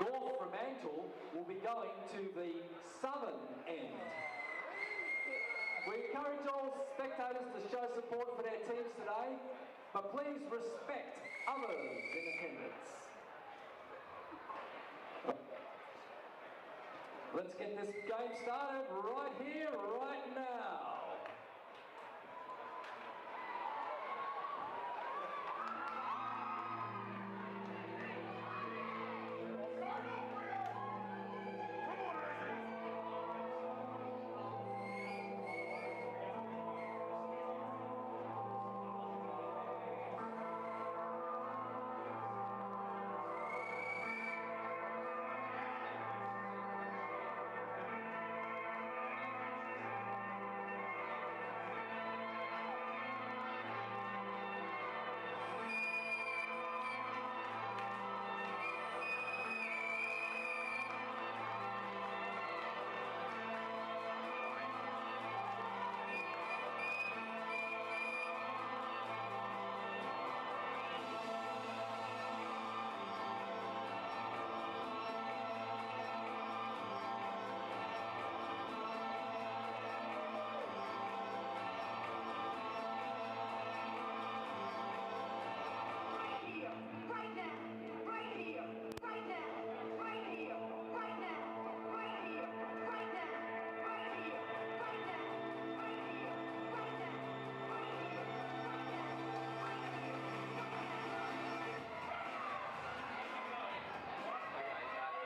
North Fremantle will be going to the southern end. We encourage all spectators to show support for their teams today, but please respect others in attendance. Let's get this game started right here, right now.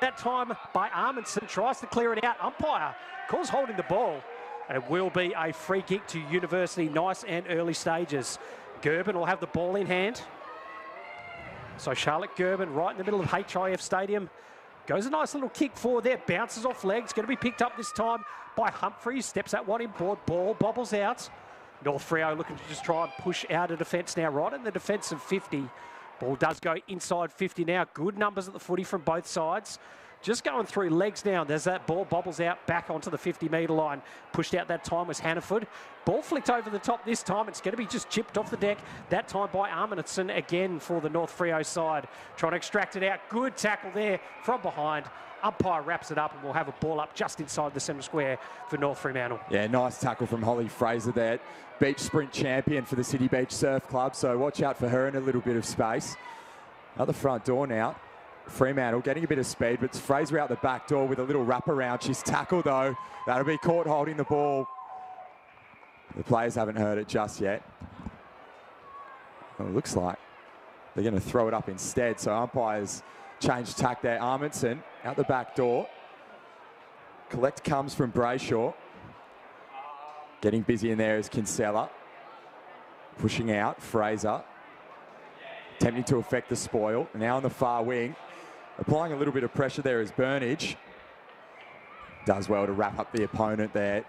That time by Amundsen, tries to clear it out. Umpire calls holding the ball. And it will be a free kick to University, nice and early stages. Gerben will have the ball in hand. So Charlotte Gerben right in the middle of HIF Stadium. Goes a nice little kick forward there, bounces off legs, going to be picked up this time by Humphreys, steps that one in board, ball bobbles out. North Freo looking to just try and push out of defence now, right in the defensive 50. Ball does go inside 50 now. Good numbers at the footy from both sides. Just going through legs now. There's that ball, bobbles out back onto the 50-metre line. Pushed out that time was Hannaford. Ball flicked over the top this time. It's going to be just chipped off the deck. That time by Amundsen again for the North Freo side. Trying to extract it out. Good tackle there from behind. Umpire wraps it up and we'll have a ball up just inside the centre square for North Fremantle. Yeah, nice tackle from Holly Fraser there. Beach sprint champion for the City Beach Surf Club, so watch out for her in a little bit of space. Out the front door now. Fremantle getting a bit of speed, but it's Fraser out the back door with a little wraparound. She's tackled though. That'll be caught holding the ball. The players haven't heard it just yet. Well, it looks like they're going to throw it up instead. So umpires change tack there. Amundsen out the back door. Collect comes from Brayshaw. Getting busy in there is Kinsella. Pushing out, Fraser. Attempting to affect the spoil. Now on the far wing. Applying a little bit of pressure there is Burnage. Does well to wrap up the opponent there.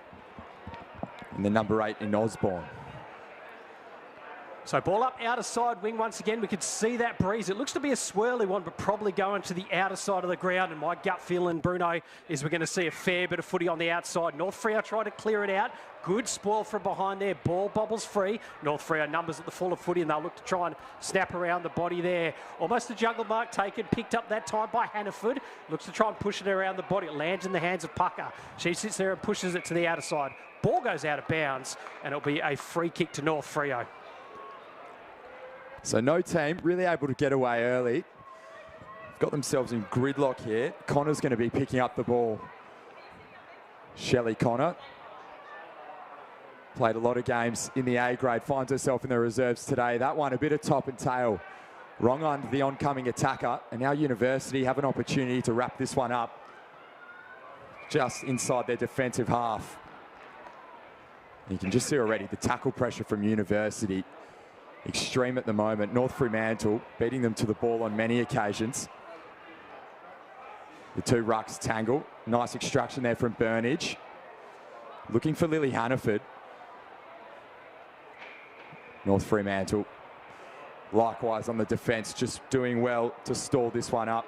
And the number 8 in Osborne. So ball up outer side wing once again. We could see that breeze. It looks to be a swirly one, but probably going to the outer side of the ground. And my gut feeling, Bruno, is we're going to see a fair bit of footy on the outside. North Freo trying to clear it out. Good spoil from behind there. Ball bobbles free. North Freo numbers at the full of footy, and they'll look to try and snap around the body there. Almost a juggle mark taken. Picked up that time by Hannaford. Looks to try and push it around the body. It lands in the hands of Pucker. She sits there and pushes it to the outer side. Ball goes out of bounds, and it'll be a free kick to North Freo. So no team really able to get away early. Got themselves in gridlock here. Connor's going to be picking up the ball. Shelley Connor. Played a lot of games in the A grade. Finds herself in the reserves today. That one a bit of top and tail. Wrong under the oncoming attacker. And now University have an opportunity to wrap this one up. Just inside their defensive half. You can just see already the tackle pressure from University. Extreme at the moment. North Fremantle beating them to the ball on many occasions. The two rucks tangle. Nice extraction there from Burnage. Looking for Lily Hannaford. North Fremantle likewise on the defence, just doing well to stall this one up.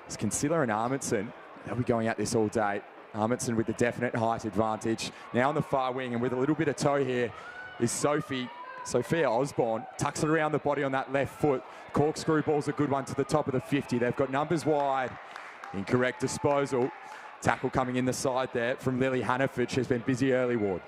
It's Kinsella and Amundsen. They'll be going at this all day. Amundsen with the definite height advantage. Now on the far wing and with a little bit of toe here is Sophie. Sophia Osborne tucks it around the body on that left foot. Corkscrew ball's a good one to the top of the 50. They've got numbers wide. Incorrect disposal. Tackle coming in the side there from Lily Hannaford. She's been busy early, Ward.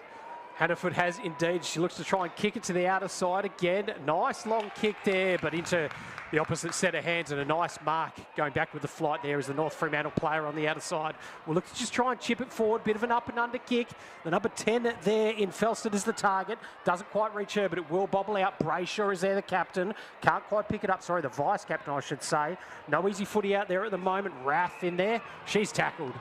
Hannaford has indeed. She looks to try and kick it to the outer side again. Nice long kick there, but into the opposite set of hands, and a nice mark going back with the flight there as the North Fremantle player on the outer side. We'll look to just try and chip it forward. Bit of an up and under kick. The number 10 there in Felston is the target. Doesn't quite reach her, but it will bobble out. Brayshaw is there, the captain. Can't quite pick it up. Sorry, the vice captain, I should say. No easy footy out there at the moment. Rath in there. She's tackled.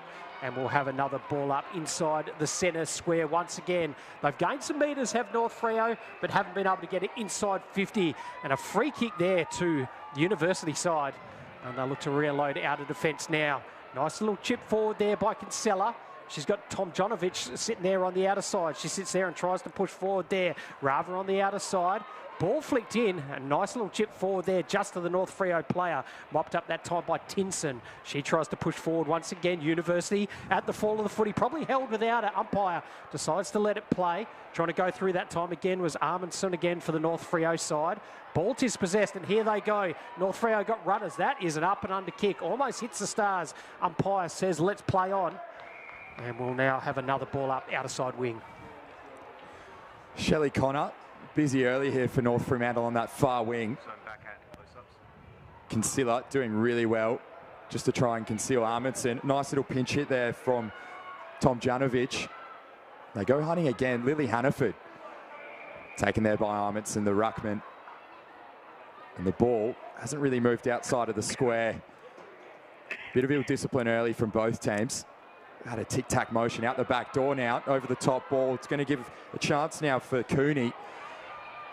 And we'll have another ball up inside the centre square once again. They've gained some metres, have North Freo, but haven't been able to get it inside 50. And a free kick there to the University side. And they'll look to reload out of defence now. Nice little chip forward there by Kinsella. She's got Tom Jonovich sitting there on the outer side. She sits there and tries to push forward there. Rava on the outer side. Ball flicked in, a nice little chip forward there just to the North Freo player. Mopped up that time by Tinson. She tries to push forward once again. University at the fall of the footy, probably held without it. Umpire decides to let it play. Trying to go through that time again was Armandson again for the North Freo side. Ball dispossessed, and here they go. North Freo got runners. That is an up and under kick. Almost hits the stars. Umpire says, let's play on. And we'll now have another ball up outer side wing. Shelley Connor. Busy early here for North Fremantle on that far wing. Kinsella doing really well just to try and conceal Armandson. Nice little pinch hit there from Tom Janovich. They go hunting again. Lily Hannaford taken there by Armandson, the ruckman. And the ball hasn't really moved outside of the square. Bit of ill discipline early from both teams. Had a tic-tac motion out the back door now. Over the top ball. It's going to give a chance now for Cooney.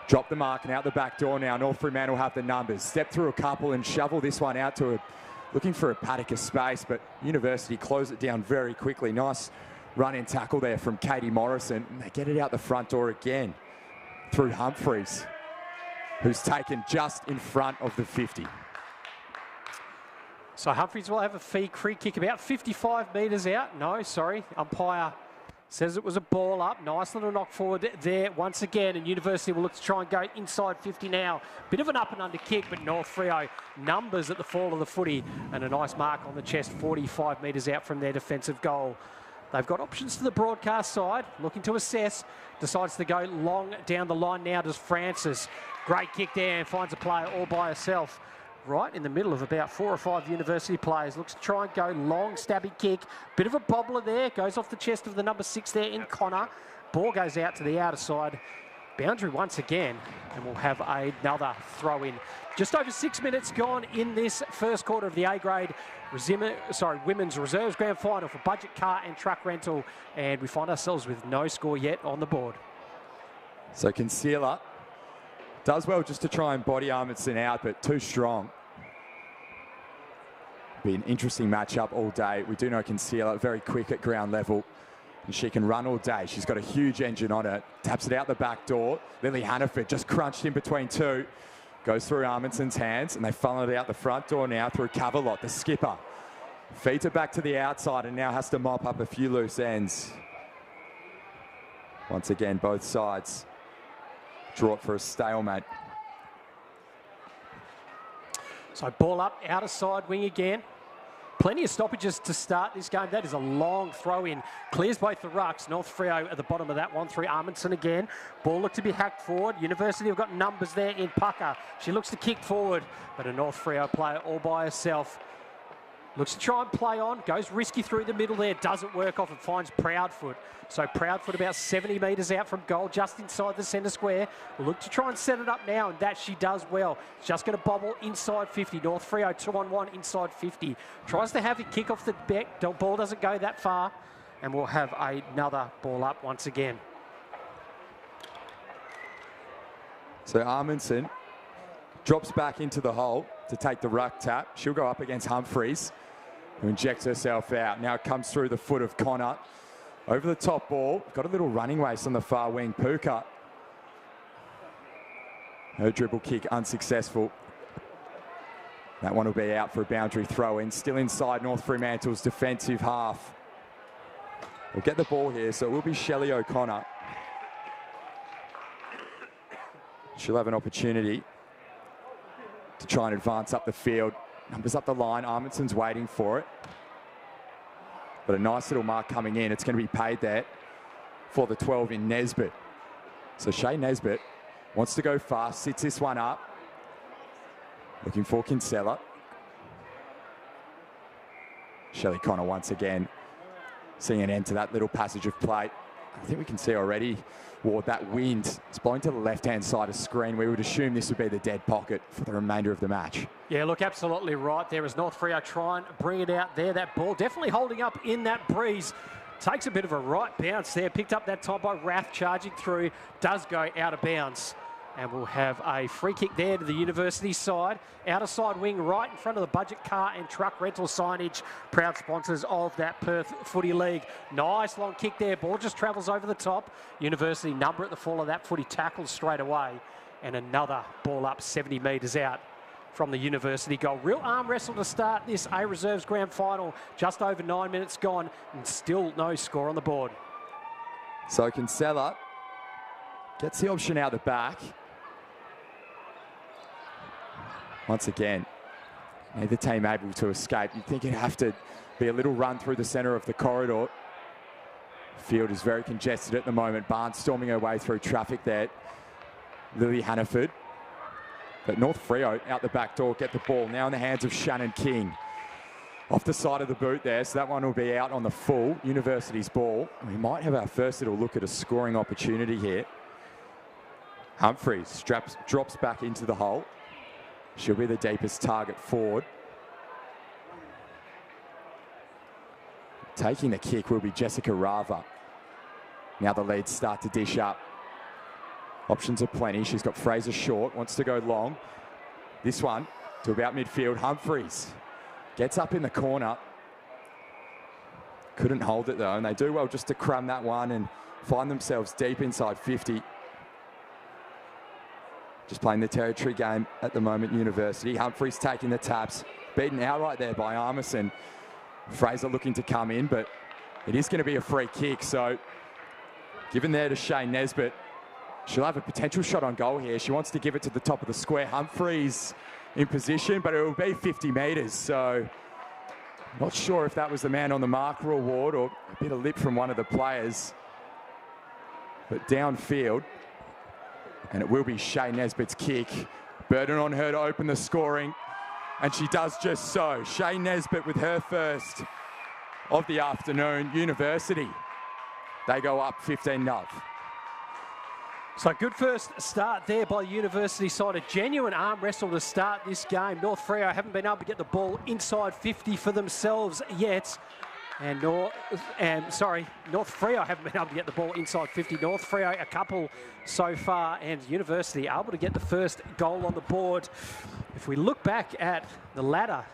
Drop the mark and out the back door now. North Fremantle have the numbers. Step through a couple and shovel this one out to looking for a paddock of space, but University close it down very quickly. Nice run-in tackle there from Katie Morrison. And they get it out the front door again through Humphreys, who's taken just in front of the 50. So Humphreys will have a free kick about 55 metres out. No, sorry, umpire says it was a ball up. Nice little knock forward there once again. And University will look to try and go inside 50 now. Bit of an up and under kick, but North Freo numbers at the fall of the footy. And a nice mark on the chest, 45 metres out from their defensive goal. They've got options to the broadcast side. Looking to assess. Decides to go long down the line now, does Francis. Great kick there and finds a player all by herself. Right in the middle of about 4 or 5 University players. Looks to try and go long, stabby kick. Bit of a bobbler there. Goes off the chest of the number 6 there in Connor. Ball goes out to the outer side. Boundary once again. And we'll have another throw in. Just over 6 minutes gone in this first quarter of the A-grade Women's Reserves Grand Final for budget car and truck rental. And we find ourselves with no score yet on the board. So Kinsella does well just to try and body Armandson out, but too strong. Be an interesting matchup all day. We do know Kinsella very quick at ground level, and she can run all day. She's got a huge engine on her. Taps it out the back door. Lily Hannaford just crunched in between two. Goes through Armandson's hands, and they funnel it out the front door now through Cavalot, the skipper. Feeds it back to the outside and now has to mop up a few loose ends. Once again, both sides draw it for a stalemate. So ball up, outer side wing again. Plenty of stoppages to start this game. That is a long throw in. Clears both the rucks. North Freo at the bottom of that one through Armandson again. Ball looked to be hacked forward. University have got numbers there in Pucker. She looks to kick forward, but a North Freo player all by herself. Looks to try and play on, goes risky through the middle there, doesn't work off and finds Proudfoot. So Proudfoot about 70 metres out from goal, just inside the centre square. Will look to try and set it up now, and that she does well. Just going to bobble inside 50. North Freo 2-on-1 inside 50. Tries to have it kick off the back. The ball doesn't go that far, and we'll have another ball up once again. So Armandson drops back into the hole to take the ruck tap. She'll go up against Humphreys, who injects herself out. Now it comes through the foot of Connor. Over the top ball. Got a little running waist on the far wing. Puka. Her dribble kick unsuccessful. That one will be out for a boundary throw in. Still inside North Fremantle's defensive half. We'll get the ball here, so it will be Shelley O'Connor. She'll have an opportunity to try and advance up the field. Numbers up the line. Arminsson's waiting for it. But a nice little mark coming in. It's going to be paid there for the 12 in Nesbitt. So Shay Nesbitt wants to go fast, sits this one up. Looking for Kinsella. Shelley Connor once again seeing an end to that little passage of play. I think we can see already, Ward, that wind is blowing to the left-hand side of screen. We would assume this would be the dead pocket for the remainder of the match. Yeah, look, absolutely right there as North Freo try and bring it out there. That ball definitely holding up in that breeze. Takes a bit of a right bounce there. Picked up that time by Rath charging through. Does go out of bounds. And we'll have a free kick there to the University side. Outer side wing right in front of the budget car and truck rental signage. Proud sponsors of that Perth Footy League. Nice long kick there. Ball just travels over the top. University number at the fall of that footy, tackles straight away. And another ball up 70 metres out from the University goal. Real arm wrestle to start this A Reserves Grand Final. Just over 9 minutes gone and still no score on the board. So Kinsella gets the option out the back. Once again, neither team able to escape. You'd think it'd have to be a little run through the centre of the corridor. Field is very congested at the moment. Barnes storming her way through traffic there. Lily Hannaford. But North Freo out the back door get the ball. Now in the hands of Shannon King. Off the side of the boot there, so that one will be out on the full. University's ball. And we might have our first little look at a scoring opportunity here. Humphries drops back into the hole. She'll be the deepest target forward. Taking the kick will be Jessica Rava. Now the leads start to dish up. Options are plenty. She's got Fraser short, wants to go long. This one to about midfield. Humphries gets up in the corner. Couldn't hold it though, and they do well just to crumb that one and find themselves deep inside 50. Just playing the territory game at the moment, University. Humphries taking the taps. Beaten outright there by Armisson. Fraser looking to come in, but it is going to be a free kick. So given there to Shane Nesbitt. She'll have a potential shot on goal here. She wants to give it to the top of the square. Humphries in position, but it will be 50 metres. So not sure if that was the man on the marker award or a bit of lip from one of the players. But downfield. And it will be Shay Nesbitt's kick. Burden on her to open the scoring. And she does just so. Shay Nesbitt with her first of the afternoon. University, they go up 15-0. So good first start there by the University side. A genuine arm wrestle to start this game. North Freo haven't been able to get the ball inside 50 for themselves yet. And North Freo haven't been able to get the ball inside 50. North Freo a couple so far, and University able to get the first goal on the board. If we look back at the ladder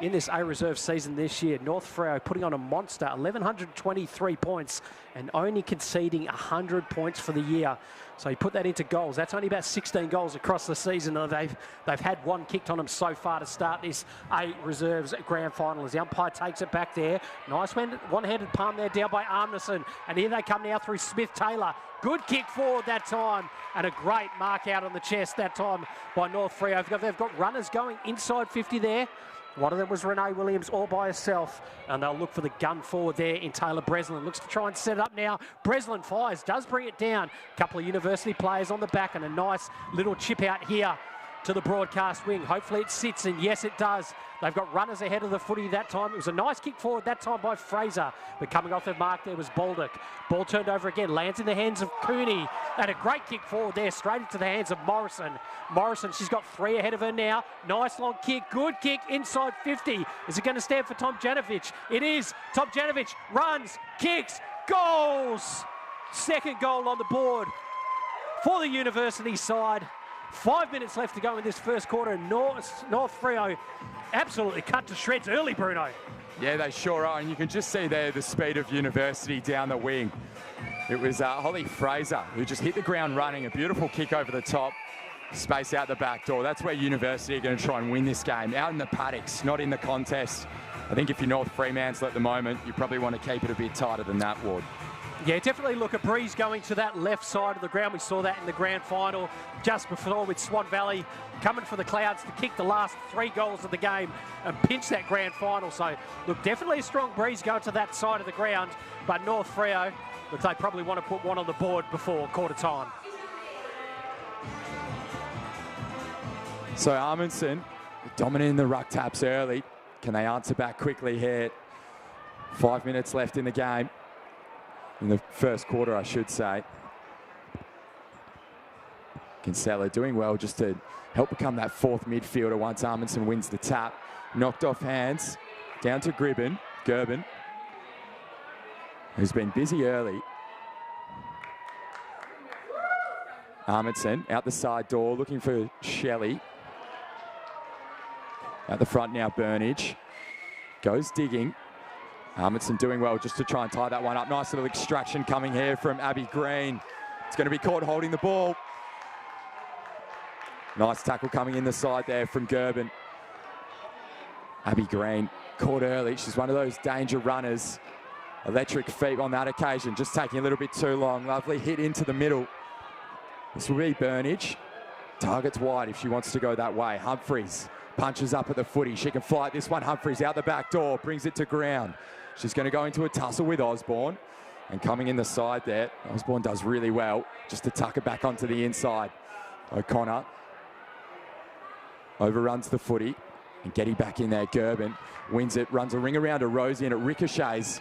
in this A Reserve season this year, North Freo putting on a monster, 1,123 points and only conceding 100 points for the year. So you put that into goals. That's only about 16 goals across the season. And they've had one kicked on them so far to start this A Reserves Grand Final as the umpire takes it back there. Nice one-handed palm there down by Arneson. And here they come now through Smith-Taylor. Good kick forward that time. And a great mark out on the chest that time by North Freo. They've got runners going inside 50 there. One of them was Renee Williams all by herself. And they'll look for the gun forward there in Taylor Breslin. Looks to try and set it up now. Breslin fires, does bring it down. A couple of University players on the back and a nice little chip out here to the broadcast wing. Hopefully it sits, and yes, it does. They've got runners ahead of the footy that time. It was a nice kick forward that time by Fraser. But coming off the mark there was Baldock. Ball turned over again, lands in the hands of Cooney. And a great kick forward there, straight into the hands of Morrison. Morrison, she's got three ahead of her now. Nice long kick, good kick inside 50. Is it going to stand for Tom Janovich? It is. Tom Janovich runs, kicks, goals. Second goal on the board for the University side. 5 minutes left to go in this first quarter. North Freo absolutely cut to shreds early, Bruno. Yeah, they sure are. And you can just see there the speed of University down the wing. It was Holly Fraser who just hit the ground running. A beautiful kick over the top. Space out the back door. That's where University are going to try and win this game. Out in the paddocks, not in the contest. I think if you're North Fremantle at the moment, you probably want to keep it a bit tighter than that, Ward. Yeah, definitely look a breeze going to that left side of the ground. We saw that in the grand final just before with Swan Valley coming for the Clouds to kick the last 3 goals of the game and pinch that grand final. So, look, definitely a strong breeze going to that side of the ground. But North Freo, look, they probably want to put one on the board before quarter time. So Amundsen dominating the ruck taps early. Can they answer back quickly here? 5 minutes left in the game. In the first quarter, I should say. Kinsella doing well just to help become that 4th midfielder once Amundsen wins the tap. Knocked off hands, down to Gerben, who's been busy early. Amundsen out the side door, looking for Shelley. At the front now, Burnage. Goes digging. Amundsen doing well just to try and tie that one up. Nice little extraction coming here from Abby Green. It's going to be caught holding the ball. Nice tackle coming in the side there from Gerben. Abby Green caught early. She's one of those danger runners. Electric feet on that occasion, just taking a little bit too long. Lovely hit into the middle. This will be Burnage. Targets wide if she wants to go that way. Humphries punches up at the footy. She can fly this one. Humphries out the back door, brings it to ground. She's going to go into a tussle with Osborne. And coming in the side there, Osborne does really well just to tuck it back onto the inside. O'Connor overruns the footy. And Getty back in there. Gerben wins it, runs a ring around to Rosie, and it ricochets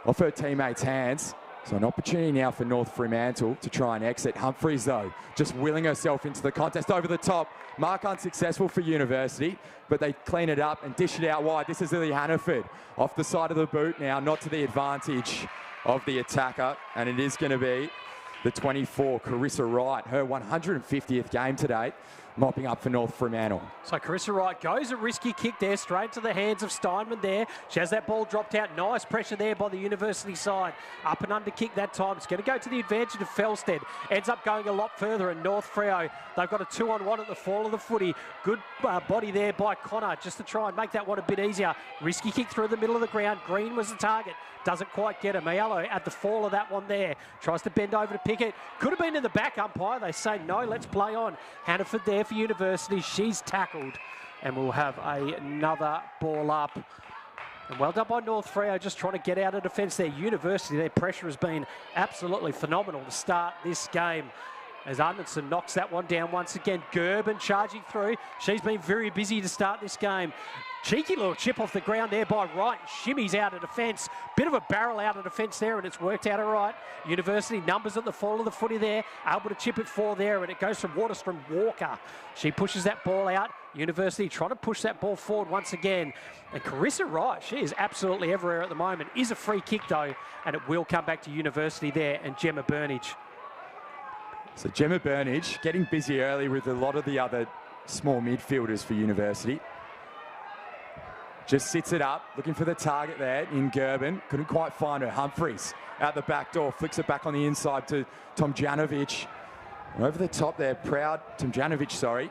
off her teammates' hands. So an opportunity now for North Fremantle to try and exit. Humphries, though, just willing herself into the contest over the top. Mark unsuccessful for University, but they clean it up and dish it out wide. This is Lily Hannaford off the side of the boot now, not to the advantage of the attacker. And it is going to be the 24, Carissa Wright, her 150th game today, mopping up for North Fremantle. So Carissa Wright goes a risky kick there, straight to the hands of Steinman there. She has that ball dropped out. Nice pressure there by the University side. Up and under kick that time. It's going to go to the advantage of Felsted. Ends up going a lot further, and North Freo, they've got a 2-on-1 at the fall of the footy. Good body there by Connor just to try and make that one a bit easier. Risky kick through the middle of the ground. Green was the target. Doesn't quite get him. Aiello at the fall of that one there. Tries to bend over to pick it. Could have been in the back umpire. They say no, let's play on. Hannaford there for University. She's tackled. And we'll have another ball up. And well done by North Freo, just trying to get out of defence there. University, their pressure has been absolutely phenomenal to start this game. As Amundsen knocks that one down once again. Gerben charging through. She's been very busy to start this game. Cheeky little chip off the ground there by Wright. Shimmies out of defence. Bit of a barrel out of defence there, and it's worked out all right. University numbers at the fall of the footy there. Able to chip it for there, and it goes from Waterstrom Walker. She pushes that ball out. University trying to push that ball forward once again. And Carissa Wright, she is absolutely everywhere at the moment. Is a free kick though, and it will come back to University there and Gemma Burnage. So Gemma Burnage getting busy early with a lot of the other small midfielders for University. Just sits it up, looking for the target there in Gerben. Couldn't quite find her. Humphries out the back door, flicks it back on the inside to Tomjanovic. And over the top there, proud Tomjanovic, sorry.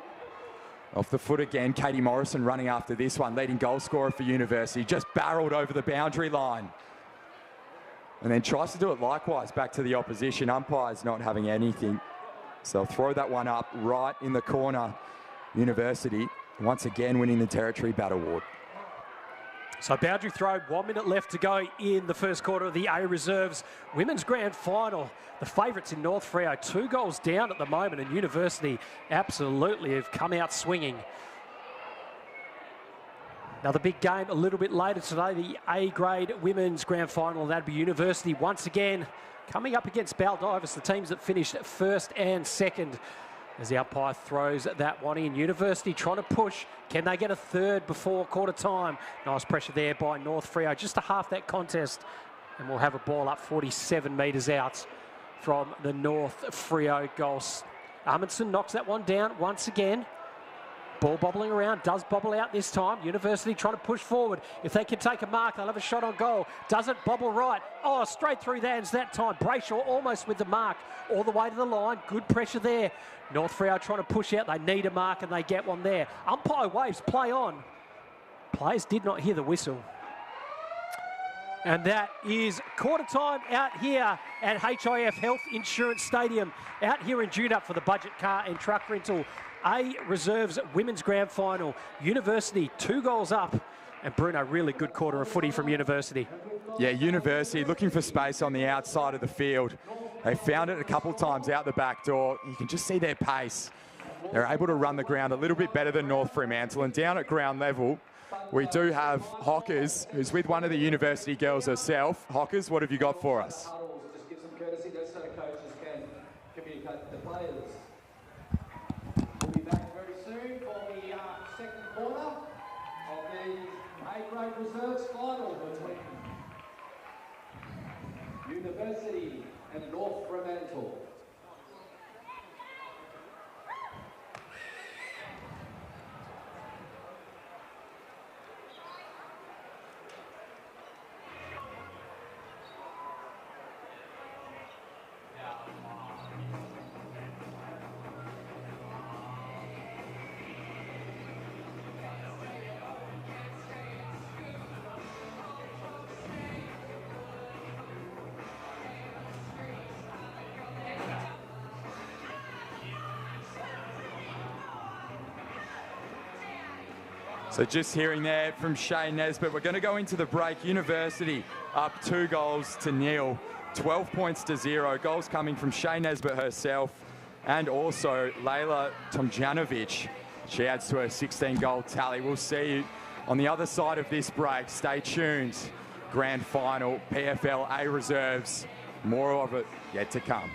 Off the foot again, Katie Morrison running after this one, leading goal scorer for University. Just barreled over the boundary line. And then tries to do it likewise back to the opposition. Umpires not having anything. So they'll throw that one up right in the corner. University once again winning the Territory Bat Award. So boundary throw, 1 minute left to go in the first quarter of the A Reserves Women's Grand Final. The favourites in North Freo, 2 goals down at the moment, and University absolutely have come out swinging. Another big game a little bit later today, the A-grade Women's Grand Final. That'd be University once again coming up against Baldivis, the teams that finished first and second. As the umpire throws that one in. University trying to push. Can they get a third before quarter time? Nice pressure there by North Freo. Just to half that contest. And we'll have a ball up 47 metres out from the North Freo goals. Amundsen knocks that one down once again. Ball bobbling around, does bobble out this time. University trying to push forward. If they can take a mark, they'll have a shot on goal. Doesn't bobble right. Oh, straight through the hands that time. Brayshaw almost with the mark all the way to the line. Good pressure there. North Freo trying to push out. They need a mark and they get one there. Umpire waves, play on. Players did not hear the whistle. And that is quarter time out here at HIF Health Insurance Stadium, out here in Juneup for the Budget Car and Truck Rental A Reserves Women's Grand Final. University 2 goals up, and Bruno, really good quarter of footy from University. Yeah, University looking for space on the outside of the field. They found it a couple times out the back door. You can just see their pace. They're able to run the ground a little bit better than North Fremantle, and down at ground level, we do have Hockers, who's with one of the University girls herself. Hockers, what have you got for us? Just give some courtesy so coaches can communicate with the players. We'll be back very soon for the second quarter of the A-grade reserves final between University and North Fremantle. So just hearing there from Shane Nesbitt, we're going to go into the break. University up 2 goals to nil, 12 points to 0. Goals coming from Shane Nesbitt herself and also Layla Tomjanovic. She adds to her 16-goal tally. We'll see you on the other side of this break. Stay tuned. Grand final, PFL A Reserves. More of it yet to come.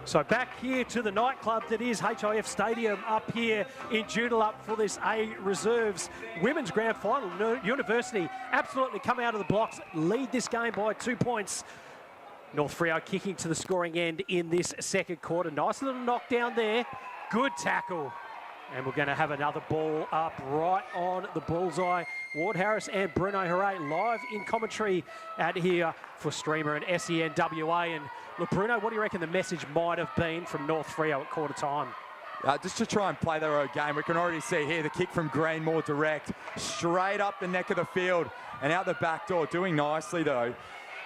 So back here to the nightclub that is HIF Stadium up here in Joondalup for this A Reserves Women's Grand Final. University absolutely come out of the blocks, lead this game by 2 points. North Freo kicking to the scoring end in this second quarter. Nice little knockdown there. Good tackle. And we're going to have another ball up right on the bullseye. Ward Harris and Bruno Hooray live in commentary out here for Streamer and SENWA. And look, Bruno, what do you reckon the message might have been from North Freo at quarter time? Just to try and play their own game. We can already see here the kick from Green, more direct, straight up the neck of the field and out the back door. Doing nicely though.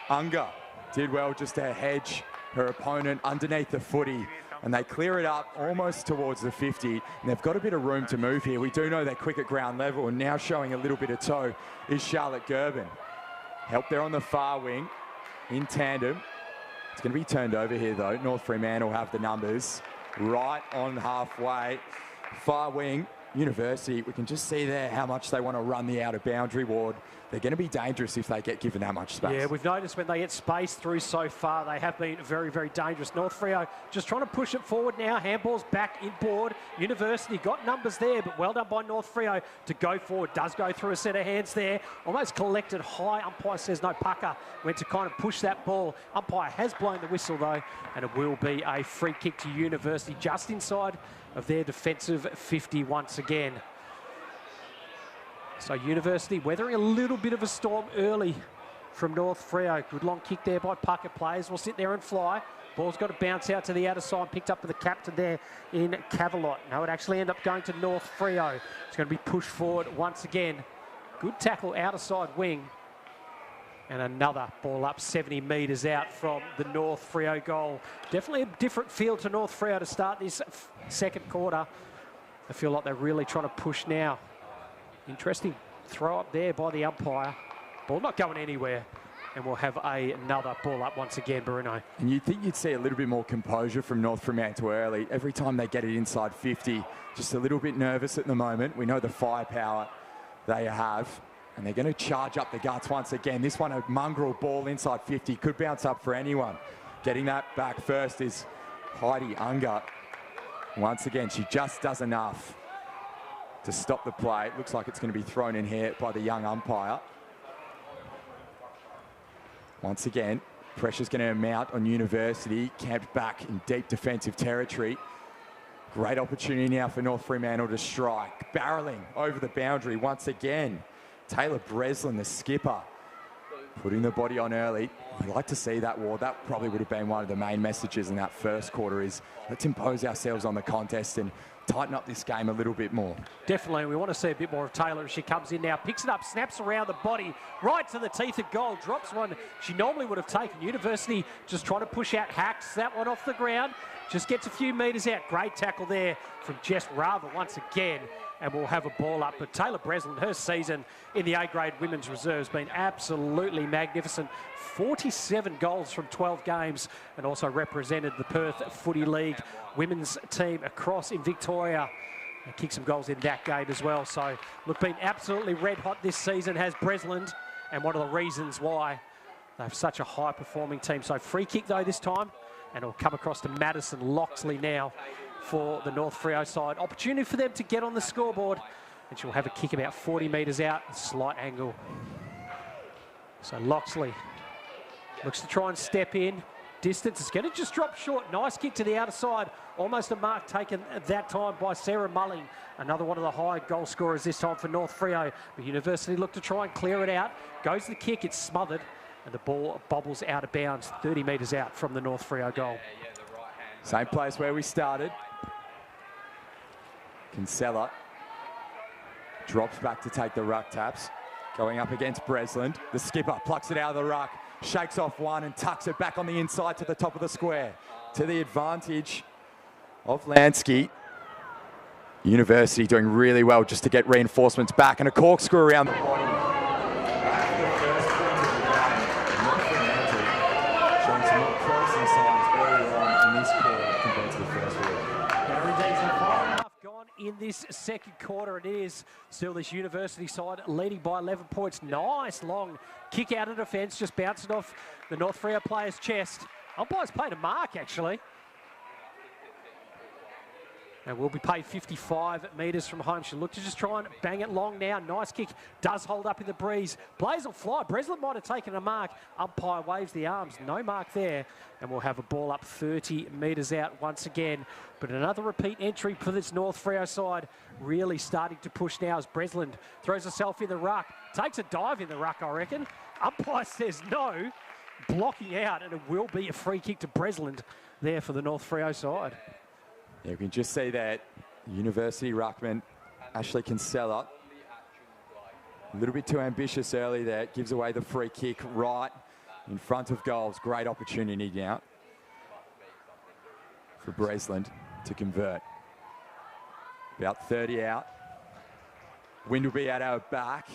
Unga did well just to hedge her opponent underneath the footy. And they clear it up almost towards the 50. And they've got a bit of room to move here. We do know they're quick at ground level, and now showing a little bit of toe is Charlotte Gerben. Help there on the far wing in tandem. It's going to be turned over here though. North Fremantle have the numbers right on halfway. Far wing, University, we can just see there how much they want to run the outer boundary ward. They're going to be dangerous if they get given that much space. Yeah, we've noticed when they get space through so far, they have been very, very dangerous. North Freo just trying to push it forward now. Handball's back inboard. University got numbers there, but well done by North Freo to go forward. Does go through a set of hands there. Almost collected high. Umpire says no pucker. Went to kind of push that ball. Umpire has blown the whistle though, and it will be a free kick to University just inside of their defensive 50 once again. So University weathering a little bit of a storm early from North Freo. Good long kick there by Pucker. Players will sit there and fly. Ball's got to bounce out to the outer side, picked up by the captain there in Cavalot. No, it actually ended up going to North Freo. It's going to be pushed forward once again. Good tackle, outer side wing. And another ball up 70 metres out from the North Freo goal. Definitely a different feel to North Freo to start this second quarter. I feel like they're really trying to push now. Interesting throw up there by the umpire. Ball not going anywhere. And we'll have another ball up once again, Bruno. And you'd think you'd see a little bit more composure from North Fremantle early. Every time they get it inside 50, just a little bit nervous at the moment. We know the firepower they have. And they're going to charge up the guts once again. This one, a mongrel ball inside 50, could bounce up for anyone. Getting that back first is Heidi Unger. Once again, she just does enough to stop the play. It looks like it's going to be thrown in here by the young umpire. Once again, pressure's going to mount on University, camped back in deep defensive territory. Great opportunity now for North Fremantle to strike. Barreling over the boundary once again. Taylor Breslin, the skipper, putting the body on early. I'd like to see that, Ward. That probably would have been one of the main messages in that first quarter is let's impose ourselves on the contest and tighten up this game a little bit more. Definitely. We want to see a bit more of Taylor as she comes in now. Picks it up, snaps around the body, right to the teeth of goal. Drops one she normally would have taken. University just trying to push out, hacks that one off the ground. Just gets a few metres out. Great tackle there from Jess Rava once again. And we'll have a ball up. But Taylor Breslin, her season in the A-grade women's reserve has been absolutely magnificent. 47 goals from 12 games and also represented the Perth Footy League women's team across in Victoria. And kicked some goals in that game as well. So, look, been absolutely red hot this season has Breslin, and one of the reasons why they have such a high-performing team. So, free kick, though, this time. And it'll come across to Madison Loxley now for the North Freo side. Opportunity for them to get on the scoreboard. And she'll have a kick about 40 metres out, a slight angle. So Loxley looks to try and step in. Distance is going to just drop short. Nice kick to the outer side. Almost a mark taken at that time by Sarah Mulling. Another one of the high goal scorers this time for North Freo. But University look to try and clear it out. Goes the kick, it's smothered. And the ball bobbles out of bounds, 30 metres out from the North Freo goal. Same place where we started. Kinsella drops back to take the ruck taps. Going up against Breslin. The skipper plucks it out of the ruck, shakes off one and tucks it back on the inside to the top of the square. To the advantage of Lansky. University doing really well just to get reinforcements back and a corkscrew around the body. In this second quarter, it is still this University side leading by 11 points. Nice long kick out of defence, just bouncing off the North Freo player's chest. Umpire's played a mark, actually. And will be paid 55 metres from home. She'll look to just try and bang it long now. Nice kick. Does hold up in the breeze. Blaze will fly. Breslin might have taken a mark. Umpire waves the arms. No mark there. And we'll have a ball up 30 metres out once again. But another repeat entry for this North Freo side. Really starting to push now as Breslin throws herself in the ruck. Takes a dive in the ruck, I reckon. Umpire says no. Blocking out. And it will be a free kick to Breslin there for the North Freo side. Yeah, we can just see that University ruckman, Ashley Kinsella, a little bit too ambitious early there. Gives away the free kick right in front of goals. Great opportunity now for Breslin to convert. About 30 out. Wind will be at our back.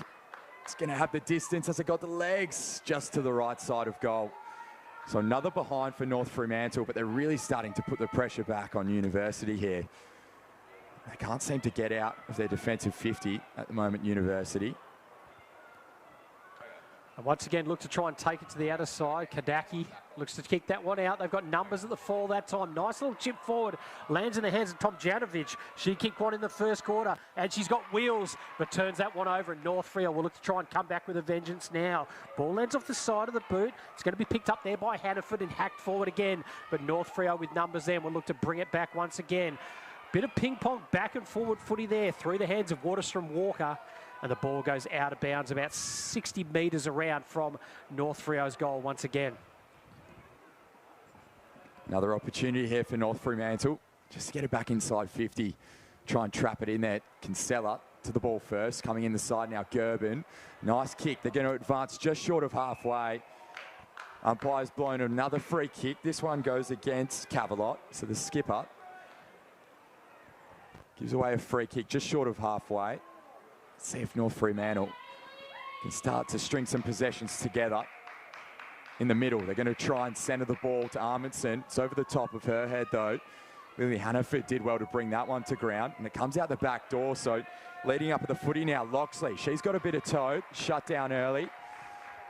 It's going to have the distance as it got the legs just to the right side of goal. So another behind for North Fremantle, but they're really starting to put the pressure back on University here. They can't seem to get out of their defensive 50 at the moment, University. And once again, look to try and take it to the outer side. Kadaki looks to kick that one out. They've got numbers at the fall that time. Nice little chip forward. Lands in the hands of Tomjanovic. She kicked one in the first quarter, and she's got wheels, but turns that one over. And North Freo will look to try and come back with a vengeance now. Ball lands off the side of the boot. It's going to be picked up there by Hannaford and hacked forward again. But North Freo with numbers there will look to bring it back once again. Bit of ping-pong back and forward footy there through the hands of Waterstrom Walker. And the ball goes out of bounds about 60 metres around from North Freo's goal once again. Another opportunity here for North Fremantle. Just to get it back inside 50. Try and trap it in there. Kinsella to the ball first. Coming in the side now, Gerben. Nice kick. They're going to advance just short of halfway. Umpire's blown another free kick. This one goes against Cavalot. So the skipper gives away a free kick just short of halfway. Let's see if North Fremantle can start to string some possessions together in the middle. They're going to try and centre the ball to Amundsen. It's over the top of her head, though. Lily Hannaford did well to bring that one to ground, and it comes out the back door. So leading up at the footy now, Loxley. She's got a bit of toe, shut down early.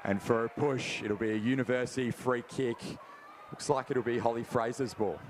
And for a push, it'll be a University free kick. Looks like it'll be Holly Fraser's ball.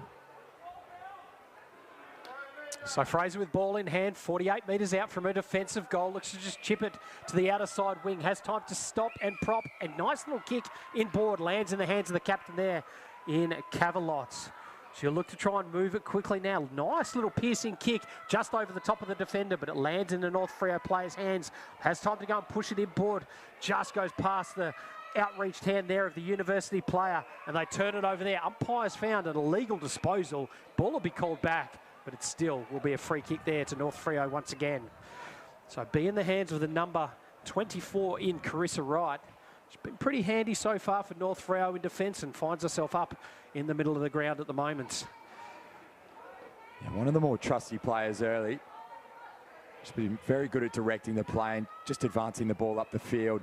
So Fraser with ball in hand, 48 metres out from her defensive goal. Looks to just chip it to the outer side wing. Has time to stop and prop. A nice little kick inboard. Lands in the hands of the captain there in Cavalot. She'll look to try and move it quickly now. Nice little piercing kick just over the top of the defender, but it lands in the North Freo player's hands. Has time to go and push it inboard. Just goes past the outreached hand there of the University player, and they turn it over there. Umpires found an illegal disposal. Ball will be called back, but it still will be a free kick there to North Freo once again. So be in the hands of the number 24 in Carissa Wright. She's been pretty handy so far for North Freo in defence and finds herself up in the middle of the ground at the moment. Yeah, one of the more trusty players early. She's been very good at directing the play and just advancing the ball up the field.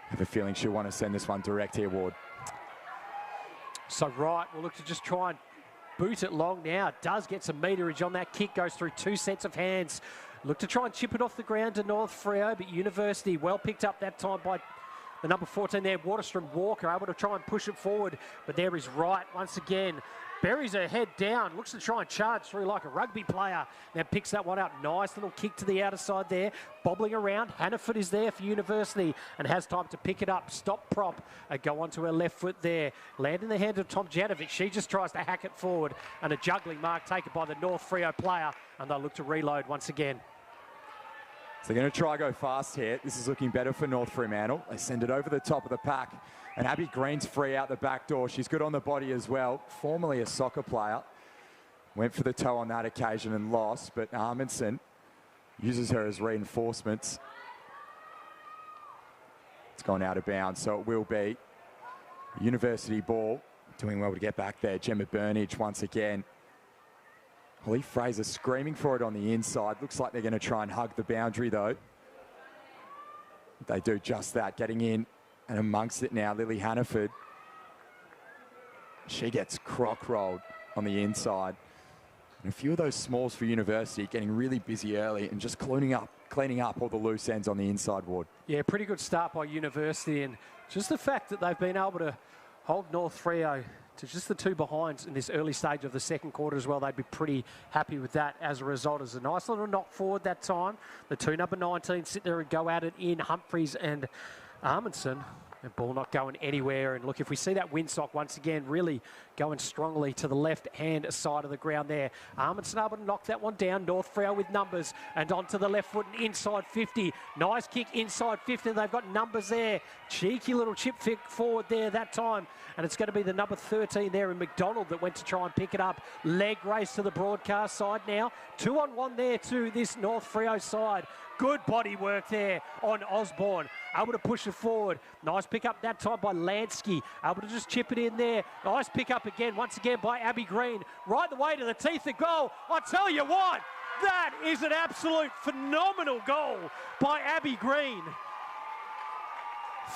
I have a feeling she'll want to send this one direct here, Ward. So Wright will look to just try and boot it long now. Does get some meterage on that kick. Goes through two sets of hands. Look to try and chip it off the ground to North Freo, but University well picked up that time by the number 14 there, Waterstrom Walker, able to try and push it forward. But there is Wright once again. Buries her head down, looks to try and charge through like a rugby player. Now picks that one up. Nice little kick to the outer side there. Bobbling around. Hannaford is there for University and has time to pick it up. Stop prop. Go onto her left foot there. Land in the hand of Tomjanovic. She just tries to hack it forward. And a juggling mark taken by the North Freo player. And they'll look to reload once again. So they're going to try go fast here. This is looking better for North Fremantle. They send it over the top of the pack. And Abby Green's free out the back door. She's good on the body as well. Formerly a soccer player. Went for the toe on that occasion and lost. But Amundsen uses her as reinforcements. It's gone out of bounds. So it will be University ball. Doing well to get back there. Gemma Burnage once again. Holly Fraser screaming for it on the inside. Looks like they're going to try and hug the boundary, though. They do just that, getting in and amongst it now, Lily Hannaford. She gets croc rolled on the inside. And a few of those smalls for University getting really busy early and just cleaning up all the loose ends on the inside, Ward. Yeah, pretty good start by University, and just the fact that they've been able to hold North Freo to just the 2 behinds in this early stage of the second quarter as well. They'd be pretty happy with that as a result. It's a nice little knock forward that time. The 2 number 19 sit there and go at it in Humphreys and Amundsen. The ball not going anywhere. And look, if we see that windsock once again really going strongly to the left-hand side of the ground there. Amundsen able to knock that one down. North Freo with numbers and onto the left foot and inside 50. Nice kick inside 50. They've got numbers there. Cheeky little chip forward there that time. And it's going to be the number 13 there in McDonald that went to try and pick it up. Leg race to the broadcast side now. 2-on-1 there to this North Freo side. Good body work there on Osborne. Able to push it forward. Nice pick up that time by Lansky. Able to just chip it in there. Nice pick up again, once again by Abby Green. Right the way to the teeth of goal. I tell you what, that is an absolute phenomenal goal by Abby Green.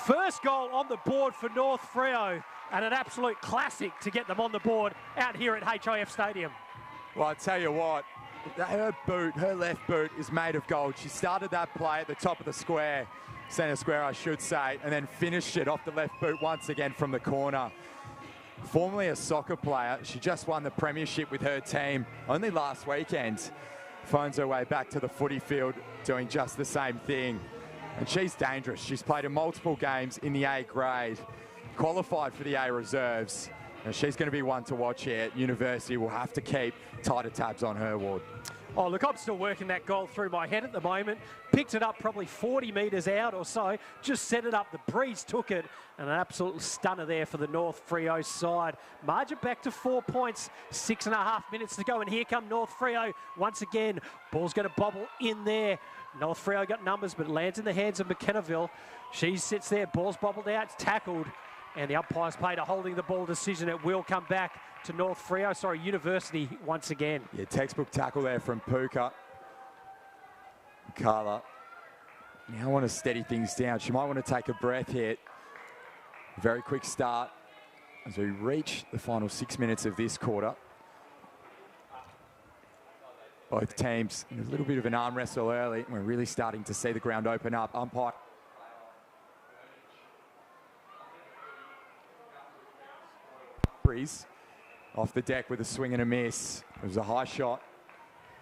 First goal on the board for North Freo, and an absolute classic to get them on the board out here at HIF Stadium. Well, I tell you what, her left boot is made of gold. She started that play at the top of the square, centre square I should say, and then finished it off the left boot once again from the corner. Formerly a soccer player, she just won the premiership with her team only last weekend. Finds her way back to the footy field doing just the same thing. And she's dangerous. She's played in multiple games in the A grade, qualified for the A reserves. And she's going to be one to watch here. University will have to keep tighter tabs on her, Ward. Oh, look, I'm still working that goal through my head at the moment. Picked it up probably 40 metres out or so. Just set it up. The breeze took it. And an absolute stunner there for the North Freo side. Margin back to 4 points. 6.5 minutes to go. And here come North Freo once again. Ball's going to bobble in there. North Freo got numbers, but it lands in the hands of McKennaville. She sits there. Ball's bobbled out. It's tackled. And the umpire's played a holding the ball decision. It will come back to North Freo, University once again. Yeah, textbook tackle there from Puka. Carla now want to steady things down. She might want to take a breath here. Very quick start as we reach the final 6 minutes of this quarter. Both teams in a little bit of an arm wrestle early. We're really starting to see the ground open up. Umpire. Off the deck with a swing and a miss. It was a high shot.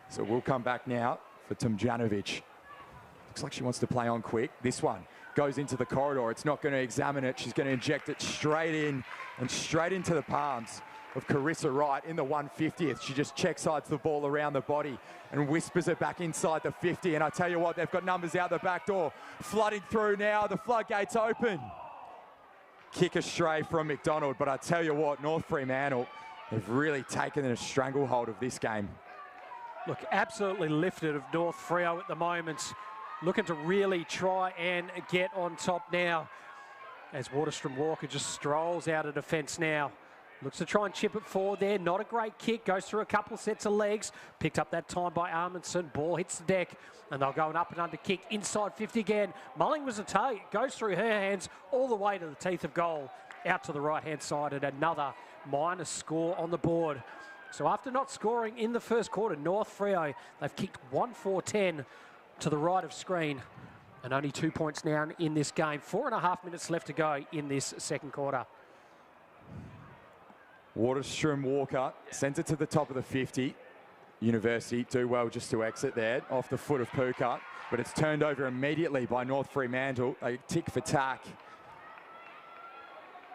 So we'll come back now for Tomjanovic. Looks like she wants to play on quick. This one goes into the corridor. It's not going to examine it. She's going to inject it straight in and straight into the palms of Carissa Wright in the 150th. She just check sides the ball around the body and whispers it back inside the 50. And I tell you what, they've got numbers out the back door. Flooding through now. The floodgates open. Kick astray from McDonald, but I tell you what, North Fremantle have really taken a stranglehold of this game. Look, absolutely lifted of North Freo at the moment. Looking to really try and get on top now as Waterstrom Walker just strolls out of defence now. Looks to try and chip it forward there. Not a great kick. Goes through a couple of sets of legs. Picked up that time by Amundsen. Ball hits the deck. And they'll go an up and under kick inside 50 again. Mulling was a target. Goes through her hands all the way to the teeth of goal. Out to the right-hand side. And another minus score on the board. So after not scoring in the first quarter, North Freo, they've kicked 1-4-10 to the right of screen. And only 2 points now in this game. 4.5 minutes left to go in this second quarter. Waterstrom Walker sends it to the top of the 50. University do well just to exit there off the foot of Puka, but it's turned over immediately by North Fremantle. They tick for tack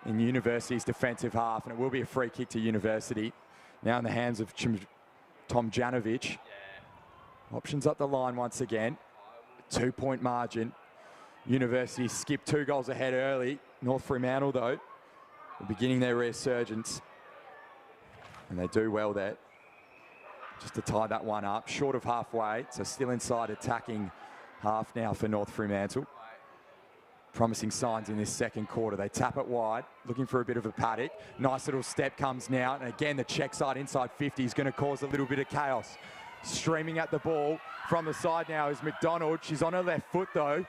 in University's defensive half, and it will be a free kick to University. Now in the hands of Tomjanovic. Options up the line once again. 2 point margin. University skipped 2 goals ahead early. North Fremantle, though, are beginning their resurgence. And they do well there. Just to tie that one up. Short of halfway, so still inside attacking half now for North Fremantle. Promising signs in this second quarter. They tap it wide, looking for a bit of a paddock. Nice little step comes now. And again, the check side inside 50 is going to cause a little bit of chaos. Streaming at the ball from the side now is McDonald. She's on her left foot, though.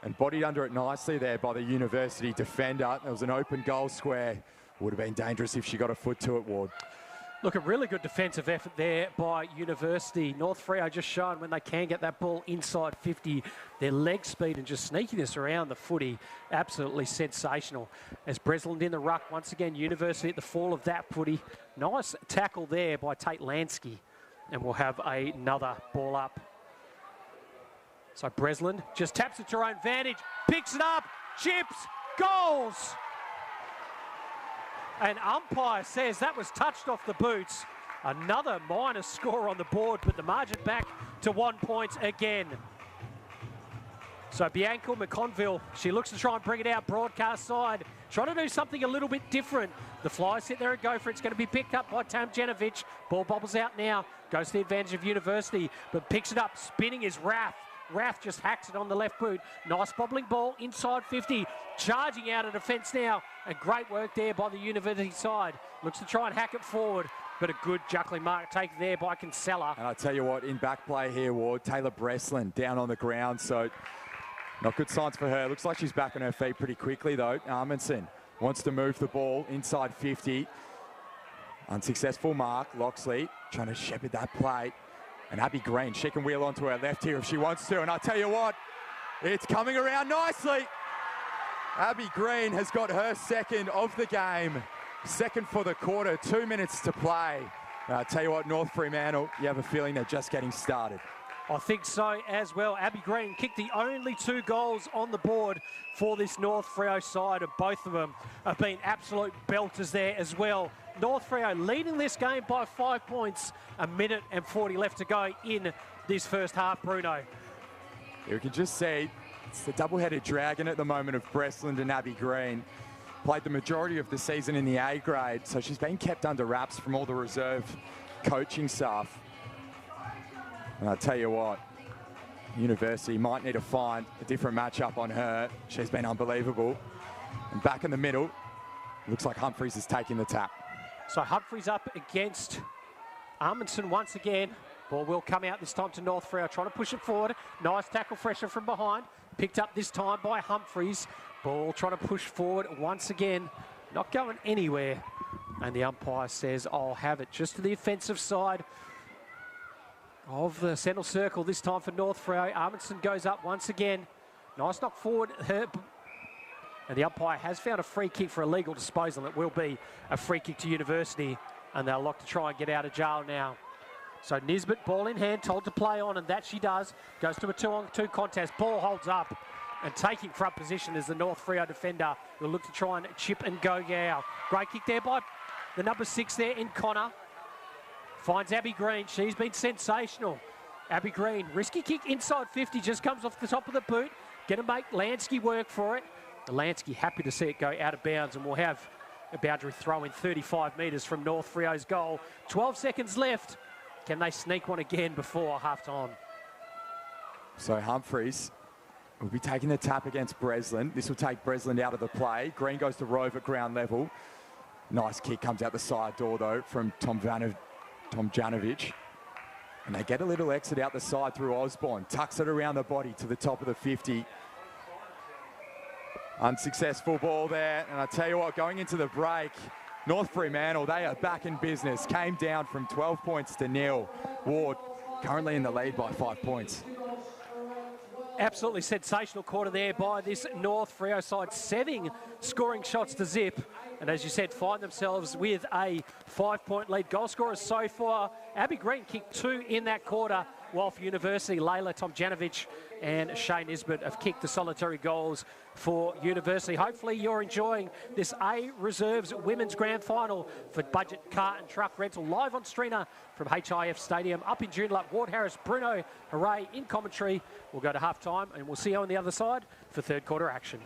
And bodied under it nicely there by the University defender. There was an open goal square. Would have been dangerous if she got a foot to it, Ward. Look, a really good defensive effort there by University. North Freo just shown when they can get that ball inside 50, their leg speed and just sneakiness around the footy, absolutely sensational. As Breslin in the ruck, once again, University at the fall of that footy. Nice tackle there by Tate Lansky, and we'll have another ball up. So Breslin just taps it to her own advantage, picks it up, chips, goals! And umpire says that was touched off the boots. Another minor score on the board, but the margin back to 1 point again. So Bianca McConville, she looks to try and bring it out broadcast side, trying to do something a little bit different. The Flyers sit there and go for it. It's going to be picked up by Tomljanovic. Ball bobbles out now, goes to the advantage of University, but picks it up, spinning is Rath. Rath just hacks it on the left boot. Nice bobbling ball inside 50. Charging out of defence now. And great work there by the University side. Looks to try and hack it forward. But a good juggling mark take there by Kinsella. And I tell you what, in back play here, Ward, Taylor Breslin down on the ground. So not good signs for her. Looks like she's back on her feet pretty quickly though. Amundsen wants to move the ball inside 50. Unsuccessful mark. Loxley trying to shepherd that play. And Abby Green, she can wheel onto her left here if she wants to. And I tell you what, it's coming around nicely. Abby Green has got her second of the game. Second for the quarter, 2 minutes to play. And I tell you what, North Fremantle, you have a feeling they're just getting started. I think so as well. Abby Green kicked the only 2 goals on the board for this North Freo side, and both of them have been absolute belters there as well. North Freo leading this game by 5 points. 1 minute and 40 left to go in this first half, Bruno. You can just see it's the double-headed dragon at the moment of Breslin and Abby Green. Played the majority of the season in the A grade, so she's been kept under wraps from all the reserve coaching staff. And I tell you what, University might need to find a different matchup on her. She's been unbelievable. And back in the middle, looks like Humphries is taking the tap. So Humphries up against Amundsen once again. Ball will come out this time to North Freo, trying to push it forward. Nice tackle pressure from behind. Picked up this time by Humphries. Ball trying to push forward once again. Not going anywhere. And the umpire says, I'll have it just to the offensive side of the central circle this time for North Freo. Amundsen goes up once again. Nice knock forward. And the umpire has found a free kick for illegal disposal. It will be a free kick to University, and they'll look to try and get out of jail now. So Nisbet, ball in hand, told to play on, and that she does. Goes to a 2-on-2 contest. Ball holds up, and taking front position is the North Freo defender. Will look to try and chip and go now. Great kick there by the number 6 there in Connor. Finds Abby Green. She's been sensational. Abby Green, risky kick inside 50, just comes off the top of the boot. Gonna make Lansky work for it. Lansky happy to see it go out of bounds, and we'll have a boundary throw in 35 metres from North Freo's goal. 12 seconds left. Can they sneak one again before half-time? So Humphries will be taking the tap against Breslin. This will take Breslin out of the play. Green goes to Rove at ground level. Nice kick comes out the side door, though, from Tomljanovic. And they get a little exit out the side through Osborne. Tucks it around the body to the top of the 50. Unsuccessful ball there. And I tell you what, going into the break, North Fremantle, they are back in business. Came down from 12 points to 0. Ward currently in the lead by 5 points. Absolutely sensational quarter there by this North Freo side, 7 scoring shots to zip. And as you said, find themselves with a 5-point lead. Goal scorers so far, Abby Green kicked 2 in that quarter, while for University, Layla Tomljanovic and Shane Nisbet have kicked the solitary goals for University. Hopefully you're enjoying this A Reserves Women's Grand Final for Budget Car and Truck Rental, live on Streamer from HIF Stadium up in Joondalup. Ward Harris, Bruno Hooray in commentary. We'll go to half-time and we'll see you on the other side for third quarter action.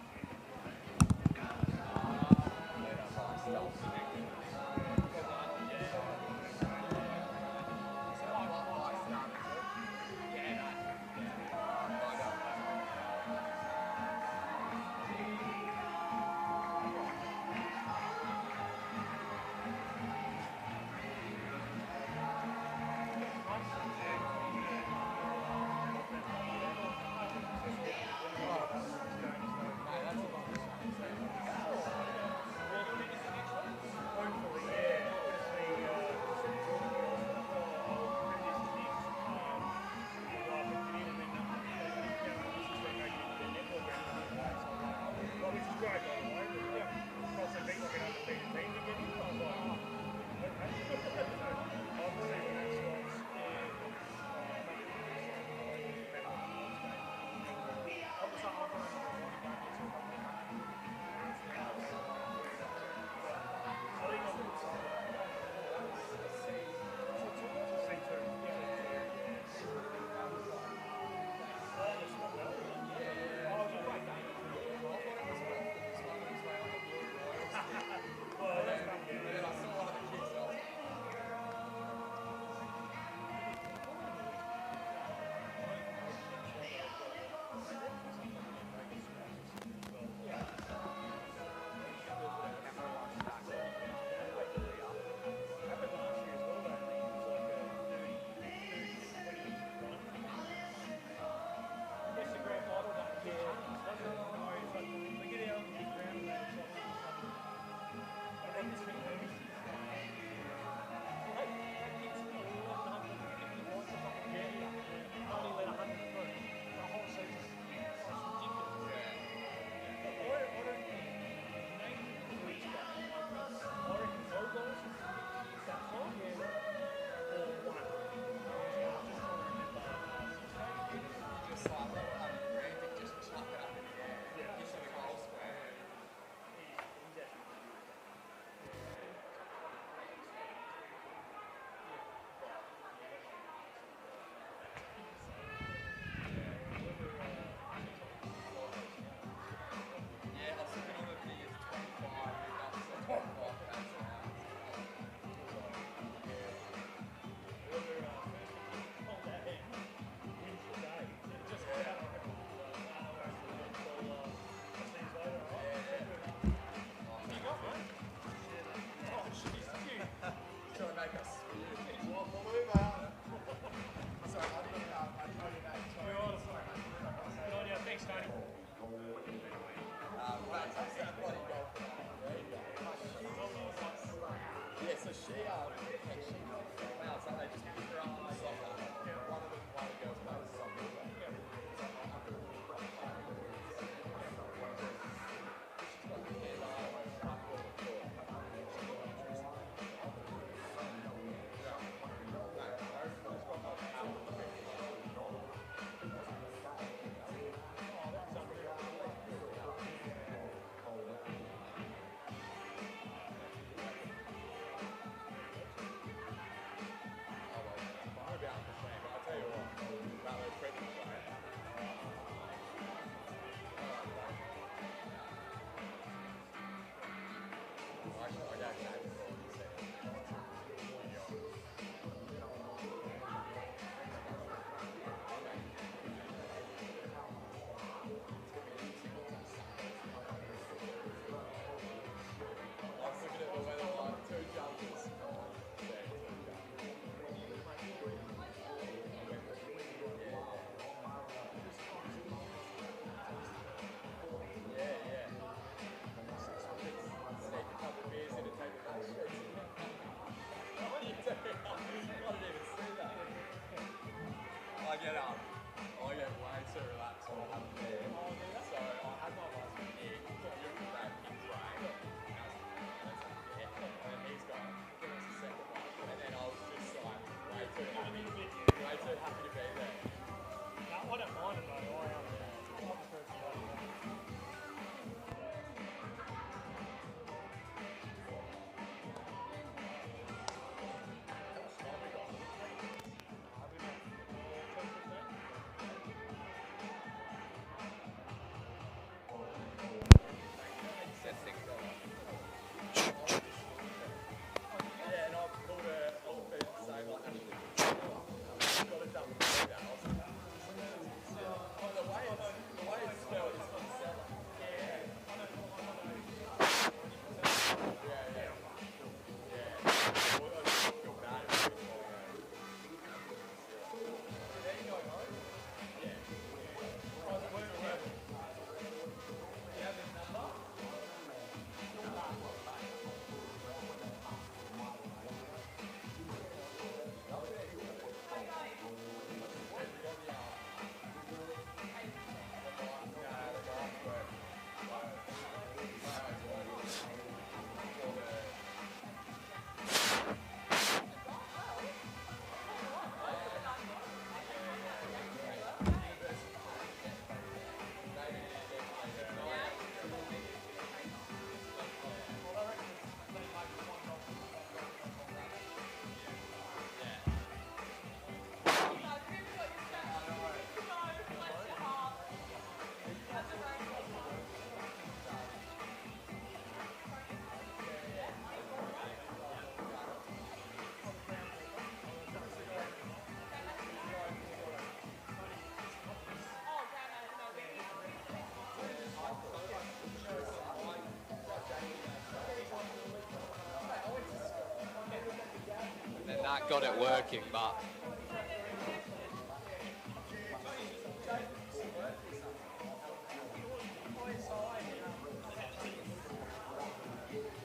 That got it working, but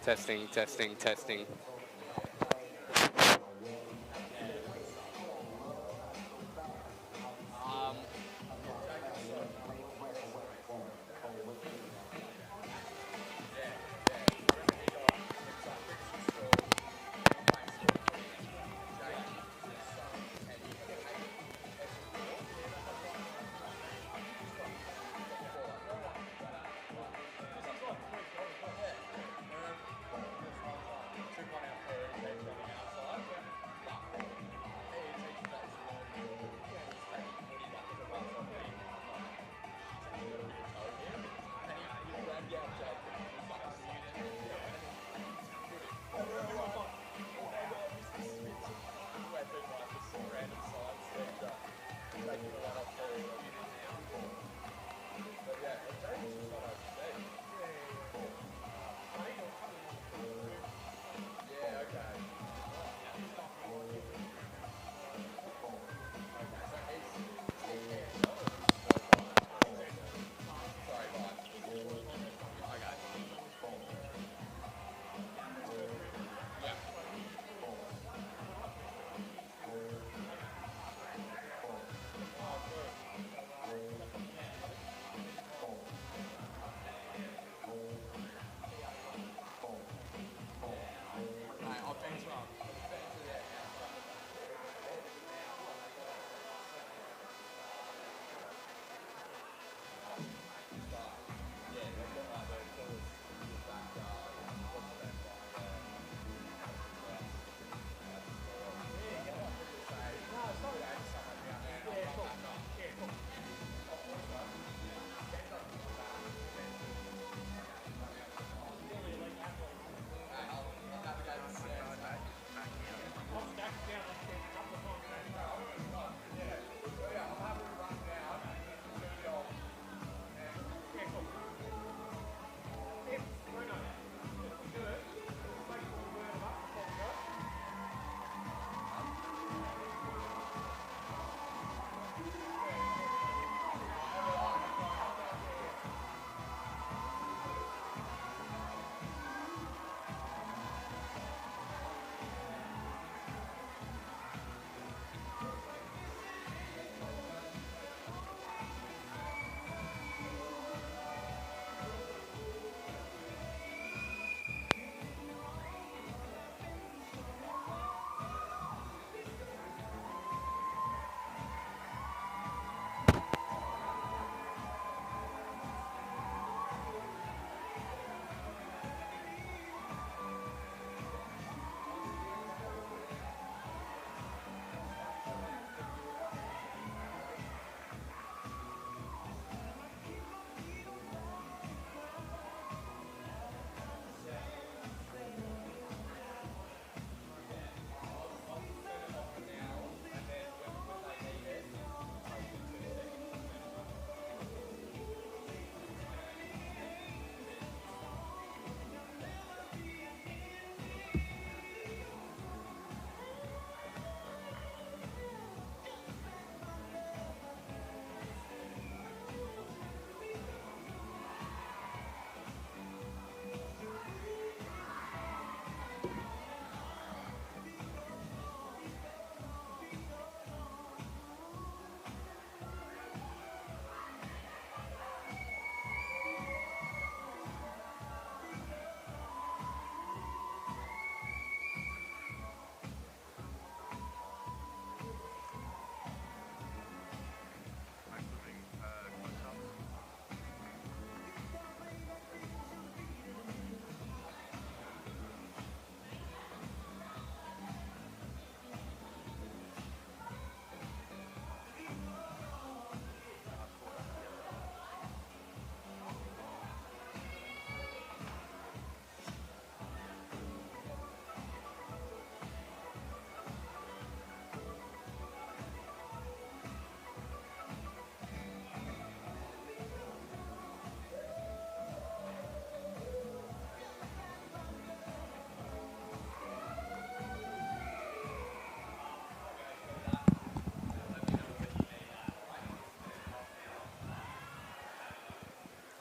testing, testing, testing.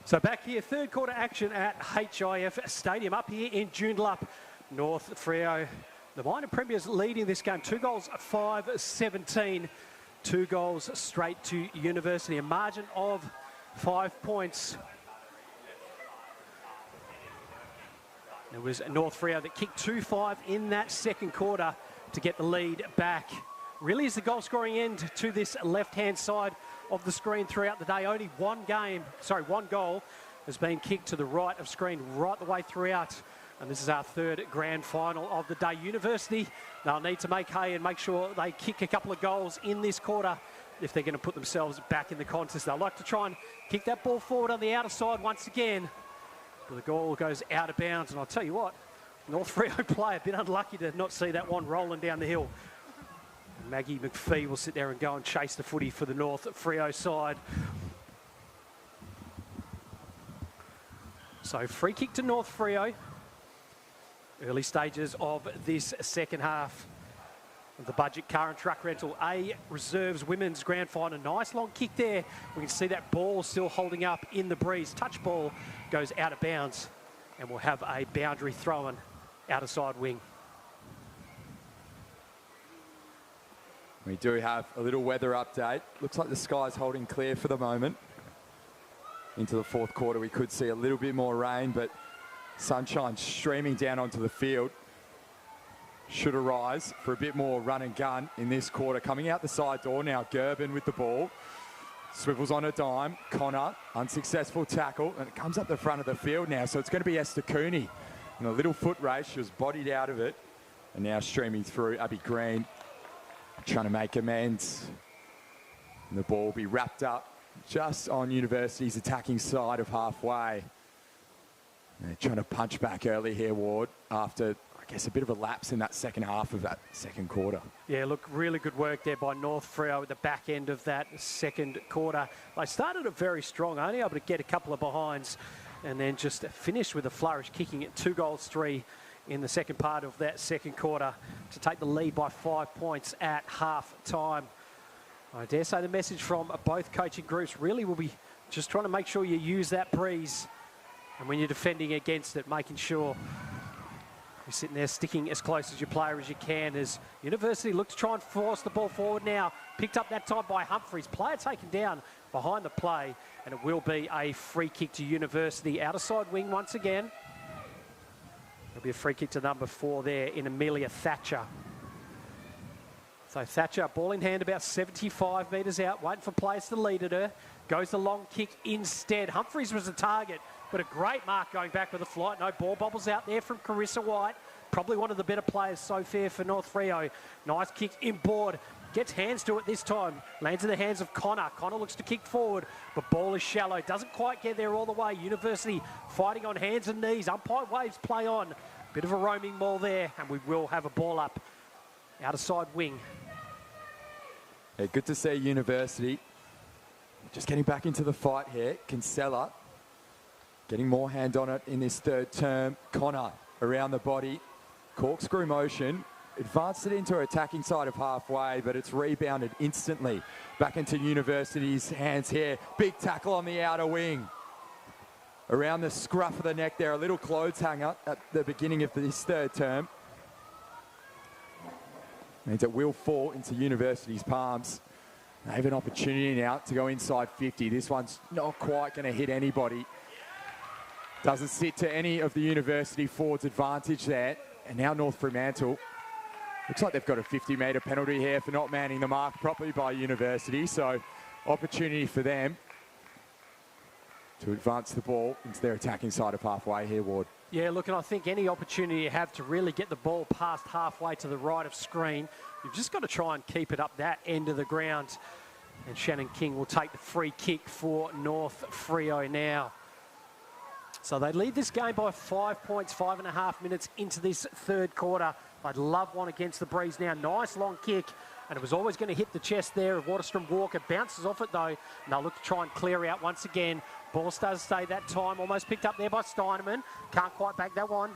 So back here, third quarter action at HIF Stadium up here in Joondalup, North Freo. The minor premiers leading this game, 2 goals, 5-17. 2 goals straight to University, a margin of 5 points. It was North Freo that kicked 2-5 in that second quarter to get the lead back. Really is the goal scoring end to this left-hand side of the screen throughout the day. Only one goal has been kicked to the right of screen right the way throughout. And this is our third grand final of the day. University, they'll need to make hay and make sure they kick a couple of goals in this quarter if they're going to put themselves back in the contest. They'll like to try and kick that ball forward on the outer side once again. But the goal goes out of bounds. And I'll tell you what, North Freo play a bit unlucky to not see that one rolling down the hill. Maggie McPhee will sit there and go and chase the footy for the North Freo side. So free kick to North Freo. Early stages of this second half of the budget car and truck rental A reserves women's grand final. Nice long kick there. We can see that ball still holding up in the breeze. Touch ball goes out of bounds and we'll have a boundary throw-in outer side wing. We do have a little weather update. Looks like the sky's holding clear for the moment. Into the fourth quarter, we could see a little bit more rain, but sunshine streaming down onto the field. Should arise for a bit more run and gun in this quarter. Coming out the side door now, Gerben with the ball. Swivels on a dime. Connor, unsuccessful tackle, and it comes up the front of the field now. So it's going to be Esther Cooney. In a little foot race, she was bodied out of it. And now streaming through, Abby Green trying to make amends. And the ball will be wrapped up just on University's attacking side of halfway. They're trying to punch back early here, Ward, after, I guess, a bit of a lapse in that second half of that second quarter. Yeah, look, really good work there by North Freo at the back end of that second quarter. They started it very strong, only able to get a couple of behinds and then just finished with a flourish, kicking it 2 goals, 3 in the second part of that second quarter to take the lead by 5 points at half time. I dare say the message from both coaching groups really will be just trying to make sure you use that breeze. And when you're defending against it, making sure you're sitting there sticking as close as your player as you can, as University look to try and force the ball forward now. Picked up that time by Humphreys. Player taken down behind the play, and it will be a free kick to University. Outer side wing once again. There'll be a free kick to number 4 there in Amelia Thatcher. So Thatcher, ball in hand about 75 metres out, waiting for players to lead at her. Goes the long kick instead. Humphreys was the target, but a great mark going back with a flight. No ball bobbles out there from Carissa White. Probably one of the better players so far for North Freo. Nice kick inboard. Gets hands to it this time. Lands in the hands of Connor. Connor looks to kick forward, but ball is shallow. Doesn't quite get there all the way. University fighting on hands and knees. Umpire waves play on. Bit of a roaming ball there, and we will have a ball up. Outer side wing. Yeah, good to see University just getting back into the fight here. Kinsella getting more hand on it in this third term. Connor around the body. Corkscrew motion. Advanced it into her attacking side of halfway, but it's rebounded instantly. Back into University's hands here. Big tackle on the outer wing. Around the scruff of the neck there. A little clothes hanger at the beginning of this third term. Means it will fall into University's palms. They have an opportunity now to go inside 50. This one's not quite going to hit anybody. Doesn't sit to any of the University forwards' advantage there. And now North Fremantle. Looks like they've got a 50-metre penalty here for not manning the mark properly by University. So opportunity for them to advance the ball into their attacking side of halfway here, Ward. Yeah, look, and I think any opportunity you have to really get the ball past halfway to the right of screen, you've just got to try and keep it up that end of the ground. And Shannon King will take the free kick for North Freo now. So they lead this game by 5 points, 5.5 minutes into this third quarter. I'd love one against the breeze now. Nice long kick, and it was always going to hit the chest there of Waterstrom Walker. Bounces off it though, and they'll look to try and clear out once again. Ball does stay that time, almost picked up there by Steinemann. Can't quite back that one.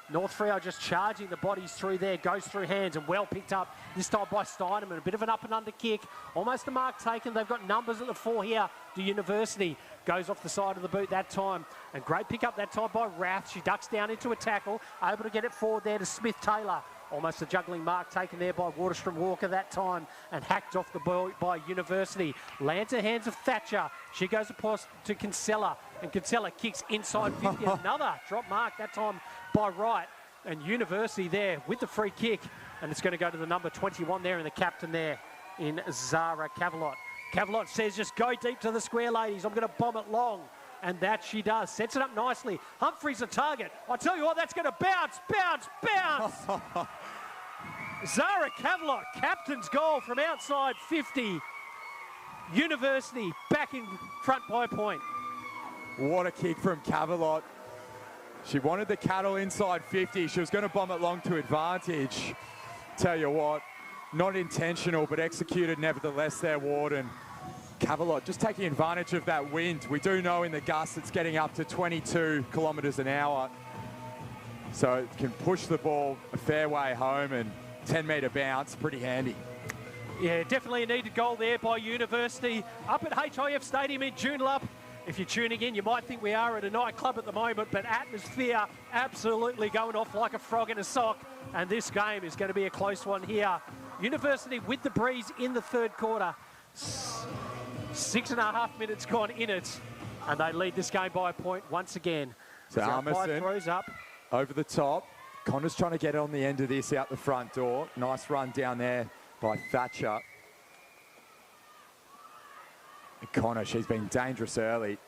North Freo just charging the bodies through there, goes through hands and well picked up this time by Steinemann. A bit of an up and under kick, almost a mark taken. They've got numbers at the 4 here. The University goes off the side of the boot that time. And great pick up that time by Rath. She ducks down into a tackle, able to get it forward there to Smith-Taylor. Almost a juggling mark taken there by Waterstrom Walker that time and hacked off the ball by University. Lands her hands of Thatcher. She goes across to Kinsella and Kinsella kicks inside 50. Another drop mark that time by Wright. And University there with the free kick. And it's going to go to the number 21 there and the captain there in Zara Cavalot. Cavalot says, just go deep to the square, ladies. I'm going to bomb it long. And that she does. Sets it up nicely. Humphrey's the target. I tell you what, that's going to bounce, bounce, bounce. Zara Cavalot, captain's goal from outside 50. University back in front by a point. What a kick from Cavalot. She wanted the cattle inside 50. She was going to bomb it long to advantage. Tell you what, not intentional, but executed nevertheless there, Warden. Cavalot just taking advantage of that wind. We do know in the gusts it's getting up to 22 kilometres an hour. So it can push the ball a fair way home and 10-metre bounce, pretty handy. Yeah, definitely a needed goal there by University. Up at HIF Stadium in Joondalup. If you're tuning in, you might think we are at a nightclub at the moment, but atmosphere absolutely going off like a frog in a sock. And this game is going to be a close one here. University with the breeze in the third quarter. 6.5 minutes gone in it, and they lead this game by a point once again. So Armisen throws up over the top. Connor's trying to get on the end of this out the front door. Nice run down there by Thatcher. And Connor, she's been dangerous early.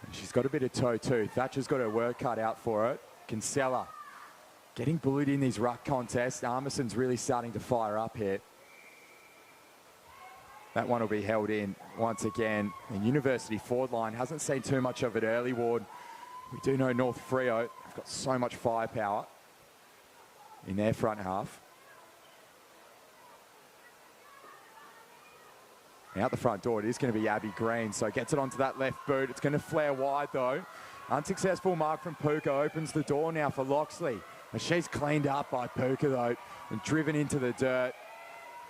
And she's got a bit of toe too. Thatcher's got her work cut out for it. Kinsella getting bullied in these ruck contests. Armisen's really starting to fire up here. That one will be held in once again. And University forward line hasn't seen too much of it early, Ward. We do know North Freo have got so much firepower in their front half. And out the front door, it is going to be Abby Green. So gets it onto that left boot. It's going to flare wide though. Unsuccessful mark from Puka opens the door now for Loxley. And she's cleaned up by Puka though and driven into the dirt.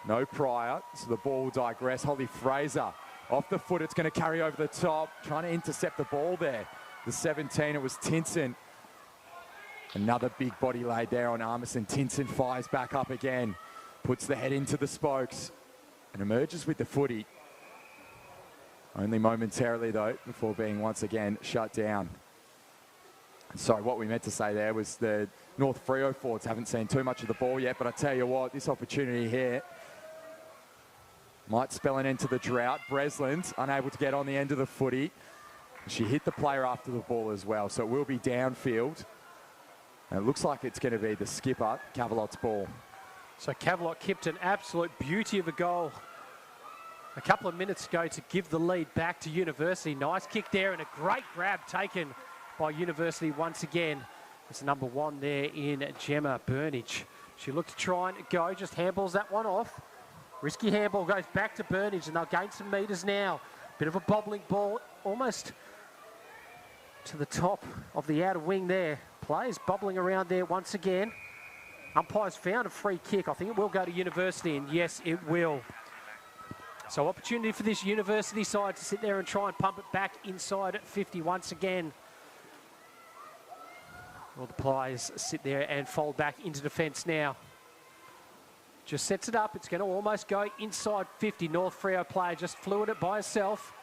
No prior, so the ball will digress. Holly Fraser off the foot. It's going to carry over the top, trying to intercept the ball there. The 17, it was Tinson. Another big body laid there on Armisen. Tinson fires back up again, puts the head into the spokes and emerges with the footy. Only momentarily though, before being once again shut down. Sorry, what we meant to say there was the North Freo forwards haven't seen too much of the ball yet, but I tell you what, this opportunity here might spell an end to the drought. Breslin's unable to get on the end of the footy. She hit the player after the ball as well, so it will be downfield. And it looks like it's going to be the skipper, Cavalot's ball. So Cavalot kicked an absolute beauty of a goal a couple of minutes ago to give the lead back to University. Nice kick there and a great grab taken by University once again. It's number 1 there in Gemma Burnage. She looked to try and go, just handballs that one off. Risky handball goes back to Burnage and they'll gain some metres now. Bit of a bobbling ball, almost to the top of the outer wing there. Players bobbling around there once again. Umpires found a free kick. I think it will go to University, and yes, it will. So opportunity for this University side to sit there and try and pump it back inside at 50 once again. Well, the players sit there and fold back into defence now. Just sets it up. It's going to almost go inside 50. North Freo player just flew it by herself.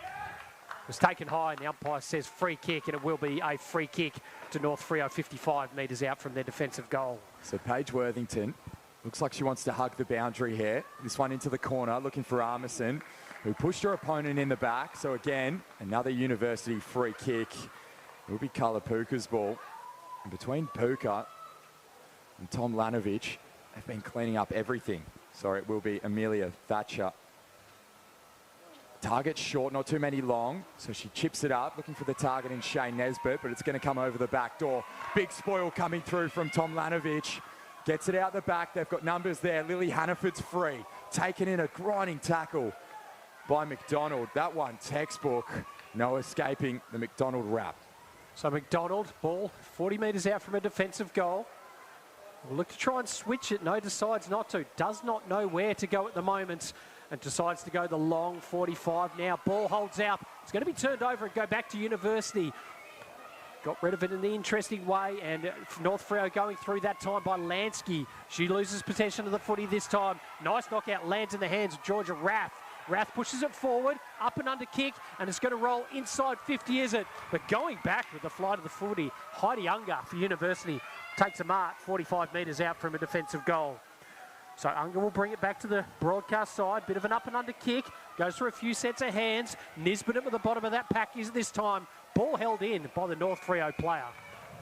It was taken high and the umpire says free kick, and it will be a free kick to North Freo 55 metres out from their defensive goal. So Paige Worthington looks like she wants to hug the boundary here. This one into the corner, looking for Armisen, who pushed her opponent in the back. So again, another University free kick. It will be Carla Puka's ball. And between Puka and Tom Lanovich, they've been cleaning up everything. Sorry, it will be Amelia Thatcher. Target short, not too many long. So she chips it up, looking for the target in Shane Nesbitt, but it's going to come over the back door. Big spoil coming through from Tom Lanovich. Gets it out the back. They've got numbers there. Lily Hannaford's free. Taken in a grinding tackle by McDonald. That one, textbook. No escaping the McDonald wrap. So McDonald, ball 40 metres out from a defensive goal. Will look to try and switch it. No, decides not to. Does not know where to go at the moment and decides to go the long 45 now. Ball holds out. It's going to be turned over and go back to University. Got rid of it in the interesting way, and North Freo going through that time by Lansky. She loses possession of the footy this time. Nice knockout, lands in the hands of Georgia Rath. Rath pushes it forward, up and under kick, and it's going to roll inside 50, is it? But going back with the flight of the footy, Heidi Unger for University takes a mark 45 metres out from a defensive goal. So Unger will bring it back to the broadcast side. Bit of an up and under kick. Goes through a few sets of hands. Nisbet at the bottom of that pack is this time. Ball held in by the North Freo player.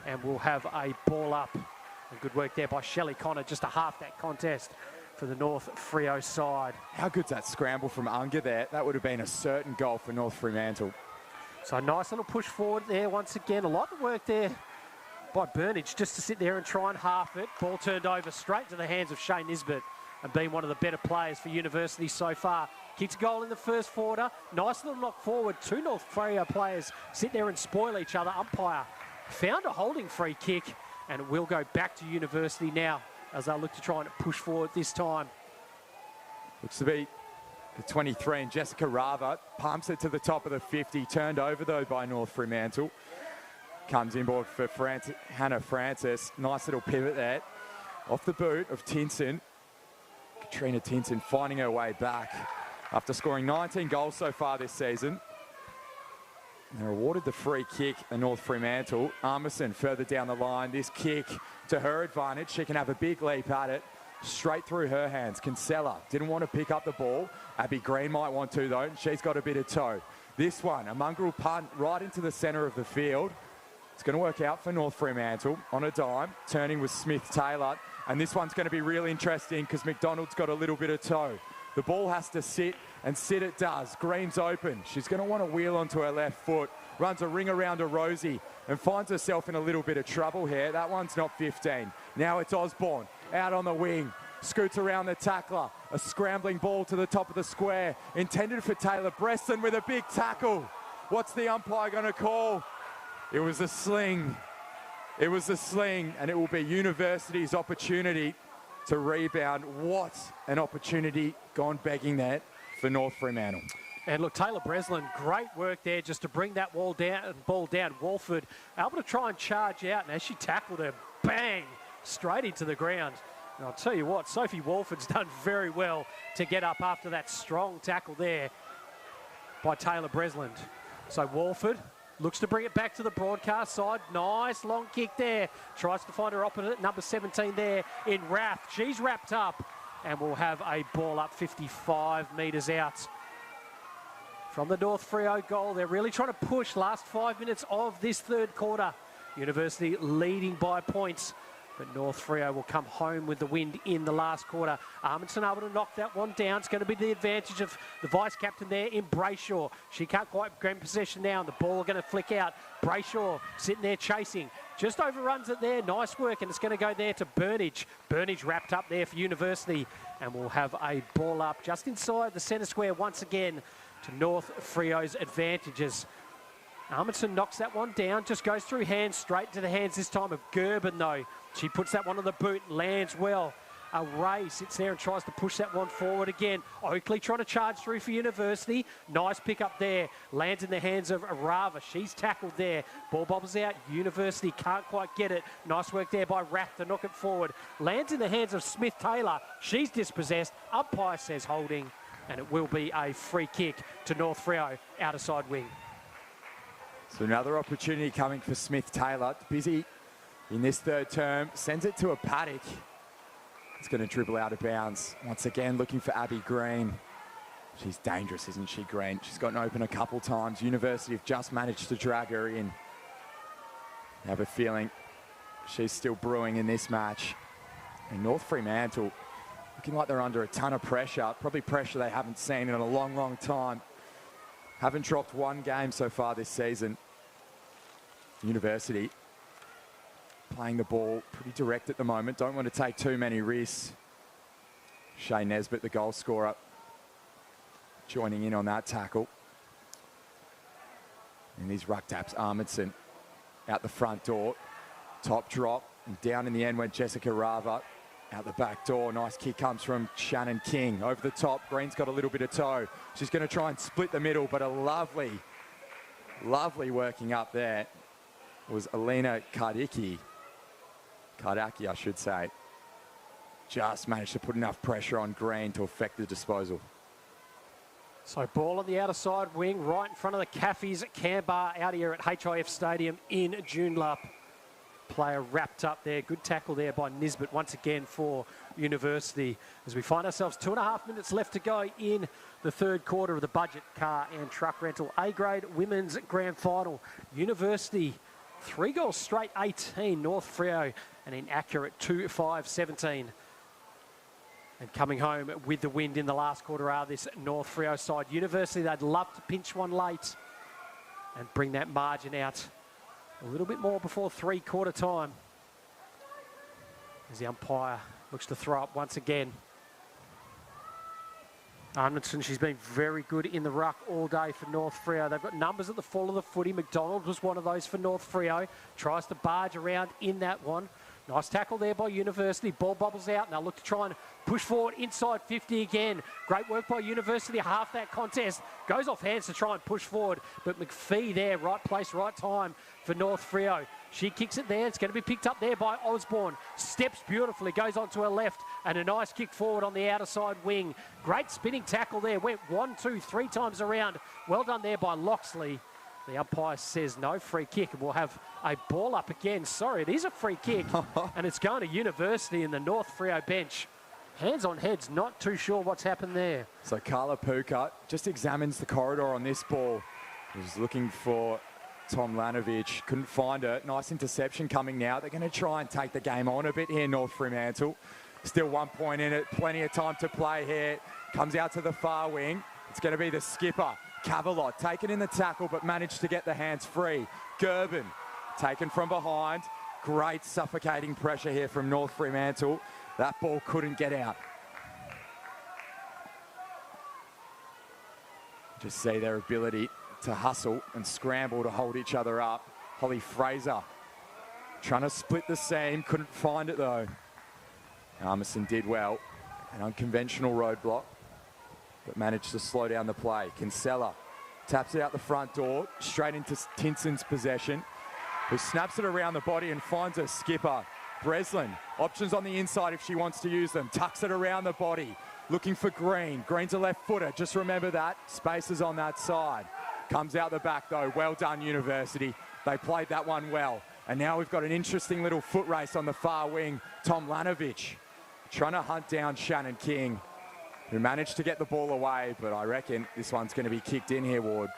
And we'll have a ball up. And good work there by Shelley Connor, just to half that contest for the North Freo side. How good's that scramble from Unger there? That would have been a certain goal for North Fremantle. So nice little push forward there once again. A lot of work there by Burnage just to sit there and try and half it. Ball turned over straight to the hands of Shane Nisbet and being one of the better players for University so far. Kicks a goal in the first quarter. Nice little knock forward. Two North Freo players sit there and spoil each other. Umpire found a holding free kick, and it will go back to University now as they look to try and push forward this time. Looks to be the 23, and Jessica Rava pumps it to the top of the 50. Turned over though by North Fremantle. Comes inboard for Hannah Francis. Nice little pivot there. Off the boot of Tinson. Katrina Tinson finding her way back after scoring 19 goals so far this season. And they're awarded the free kick at North Fremantle. Armisen further down the line. This kick to her advantage. She can have a big leap at it. Straight through her hands. Kinsella didn't want to pick up the ball. Abby Green might want to though. She's got a bit of toe. This one, a mongrel punt right into the centre of the field. It's going to work out for North Fremantle on a dime. Turning with Smith-Taylor. And this one's going to be real interesting because McDonald's got a little bit of toe. The ball has to sit, and sit it does. Green's open. She's going to want to wheel onto her left foot. Runs a ring around to Rosie and finds herself in a little bit of trouble here. That one's not 15. Now it's Osborne out on the wing. Scoots around the tackler. A scrambling ball to the top of the square. Intended for Taylor Breston with a big tackle. What's the umpire going to call? It was a sling. It was a sling, and it will be University's opportunity to rebound. What an opportunity gone begging that for North Fremantle. And look, Taylor Breslin, great work there just to bring that ball down. Walford able to try and charge out, and as she tackled her, bang, straight into the ground. And I'll tell you what, Sophie Walford's done very well to get up after that strong tackle there by Taylor Breslin. So Walford looks to bring it back to the broadcast side. Nice long kick there. Tries to find her opponent, number 17 there in Rath. She's wrapped up, and we'll have a ball up 55 metres out from the North Freo goal. They're really trying to push last 5 minutes of this third quarter. University leading by points, but North Freo will come home with the wind in the last quarter. Armisen able to knock that one down. It's going to be the advantage of the vice-captain there in Brayshaw. She can't quite gain possession now, and the ball going to flick out. Brayshaw sitting there chasing. Just overruns it there. Nice work, and it's going to go there to Burnage. Burnage wrapped up there for University, and we'll have a ball up just inside the centre square once again to North Freo's advantages. Armisen knocks that one down, just goes through hands, straight to the hands this time of Gerben though. She puts that one on the boot, lands well. Ray sits there and tries to push that one forward again. Oakley trying to charge through for University. Nice pick up there. Lands in the hands of Arava. She's tackled there. Ball bobbles out. University can't quite get it. Nice work there by Rath to knock it forward. Lands in the hands of Smith-Taylor. She's dispossessed. Umpire says holding. And it will be a free kick to North Freo, outer side wing. So another opportunity coming for Smith-Taylor. Busy in this third term. Sends it to a Paddock. It's going to dribble out of bounds. Once again, looking for Abby Green. She's dangerous, isn't she, Green? She's gotten open a couple times. University have just managed to drag her in. I have a feeling she's still brewing in this match. And North Fremantle looking like they're under a ton of pressure. Probably pressure they haven't seen in a long, long time. Haven't dropped one game so far this season. University playing the ball pretty direct at the moment. Don't want to take too many risks. Shay Nesbitt, the goal scorer, joining in on that tackle. And these ruck taps, Armisen out the front door. Top drop, and down in the end went Jessica Rava. Out the back door, nice kick comes from Shannon King. Over the top, Green's got a little bit of toe. She's going to try and split the middle, but a lovely working up there was Alina Kardaki, I should say. Just managed to put enough pressure on Green to affect the disposal. So ball on the outer side wing, right in front of the Cafes at Canberra, out here at HIF Stadium in Joondalup. Player wrapped up there. Good tackle there by Nisbet once again for University. As we find ourselves 2.5 minutes left to go in the third quarter of the budget car and truck rental A-grade women's grand final. University, 3 goals straight, 18. North Freo, an inaccurate 2-5-17. And coming home with the wind in the last quarter are this North Freo side. University, they'd love to pinch one late and bring that margin out a little bit more before three-quarter time. As the umpire looks to throw up once again. Armandson, she's been very good in the ruck all day for North Freo. They've got numbers at the fall of the footy. McDonald was one of those for North Freo. Tries to barge around in that one. Nice tackle there by University. Ball bobbles out. Now look to try and push forward inside 50 again. Great work by University. Half that contest goes off hands to try and push forward. But McPhee there, right place, right time for North Freo. She kicks it there. It's going to be picked up there by Osborne. Steps beautifully, goes on to her left, and a nice kick forward on the outer side wing. Great spinning tackle there. Went 1, 2, 3 times around. Well done there by Loxley. The umpire says no free kick, and we'll have a ball up again. Sorry, it is a free kick, and it's going to University in the North Freo bench. Hands on heads, not too sure what's happened there. So Carla Puka just examines the corridor on this ball. Was looking for Tom Lanovich, couldn't find her. Nice interception coming now. They're going to try and take the game on a bit here, North Fremantle. Still 1 point in it, plenty of time to play here. Comes out to the far wing. It's going to be the skipper. Cavalot taken in the tackle, but managed to get the hands free. Gerben taken from behind. Great suffocating pressure here from North Fremantle. That ball couldn't get out. Just see their ability to hustle and scramble to hold each other up. Holly Fraser trying to split the seam, couldn't find it though. Armisen did well. An unconventional roadblock, but managed to slow down the play. Kinsella taps it out the front door, straight into Tinson's possession, who snaps it around the body and finds her skipper. Breslin, options on the inside if she wants to use them. Tucks it around the body, looking for Green. Green's a left footer, just remember that. Spaces on that side. Comes out the back though, well done University. They played that one well. And now we've got an interesting little foot race on the far wing. Tom Lanovich trying to hunt down Shannon King, who managed to get the ball away, but I reckon this one's going to be kicked in here, Ward.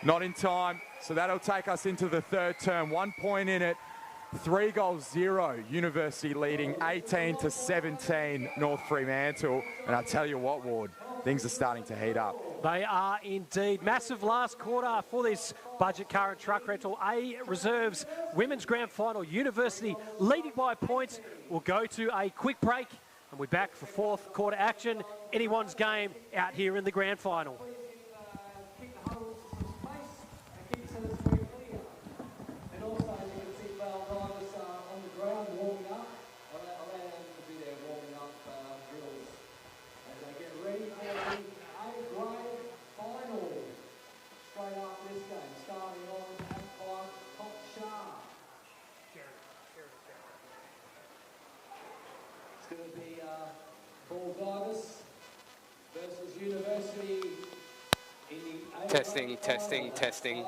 Not in time, so that'll take us into the third term. 1 point in it, 3 goals, 0. University leading 18-17 North Fremantle. And I tell you what, Ward, things are starting to heat up. They are indeed. Massive last quarter for this budget car and truck rental. A reserves women's grand final. University leading by points. We'll go to a quick break and we're back for fourth quarter action. Anyone's game out here in the grand final. Versus University in the Testing.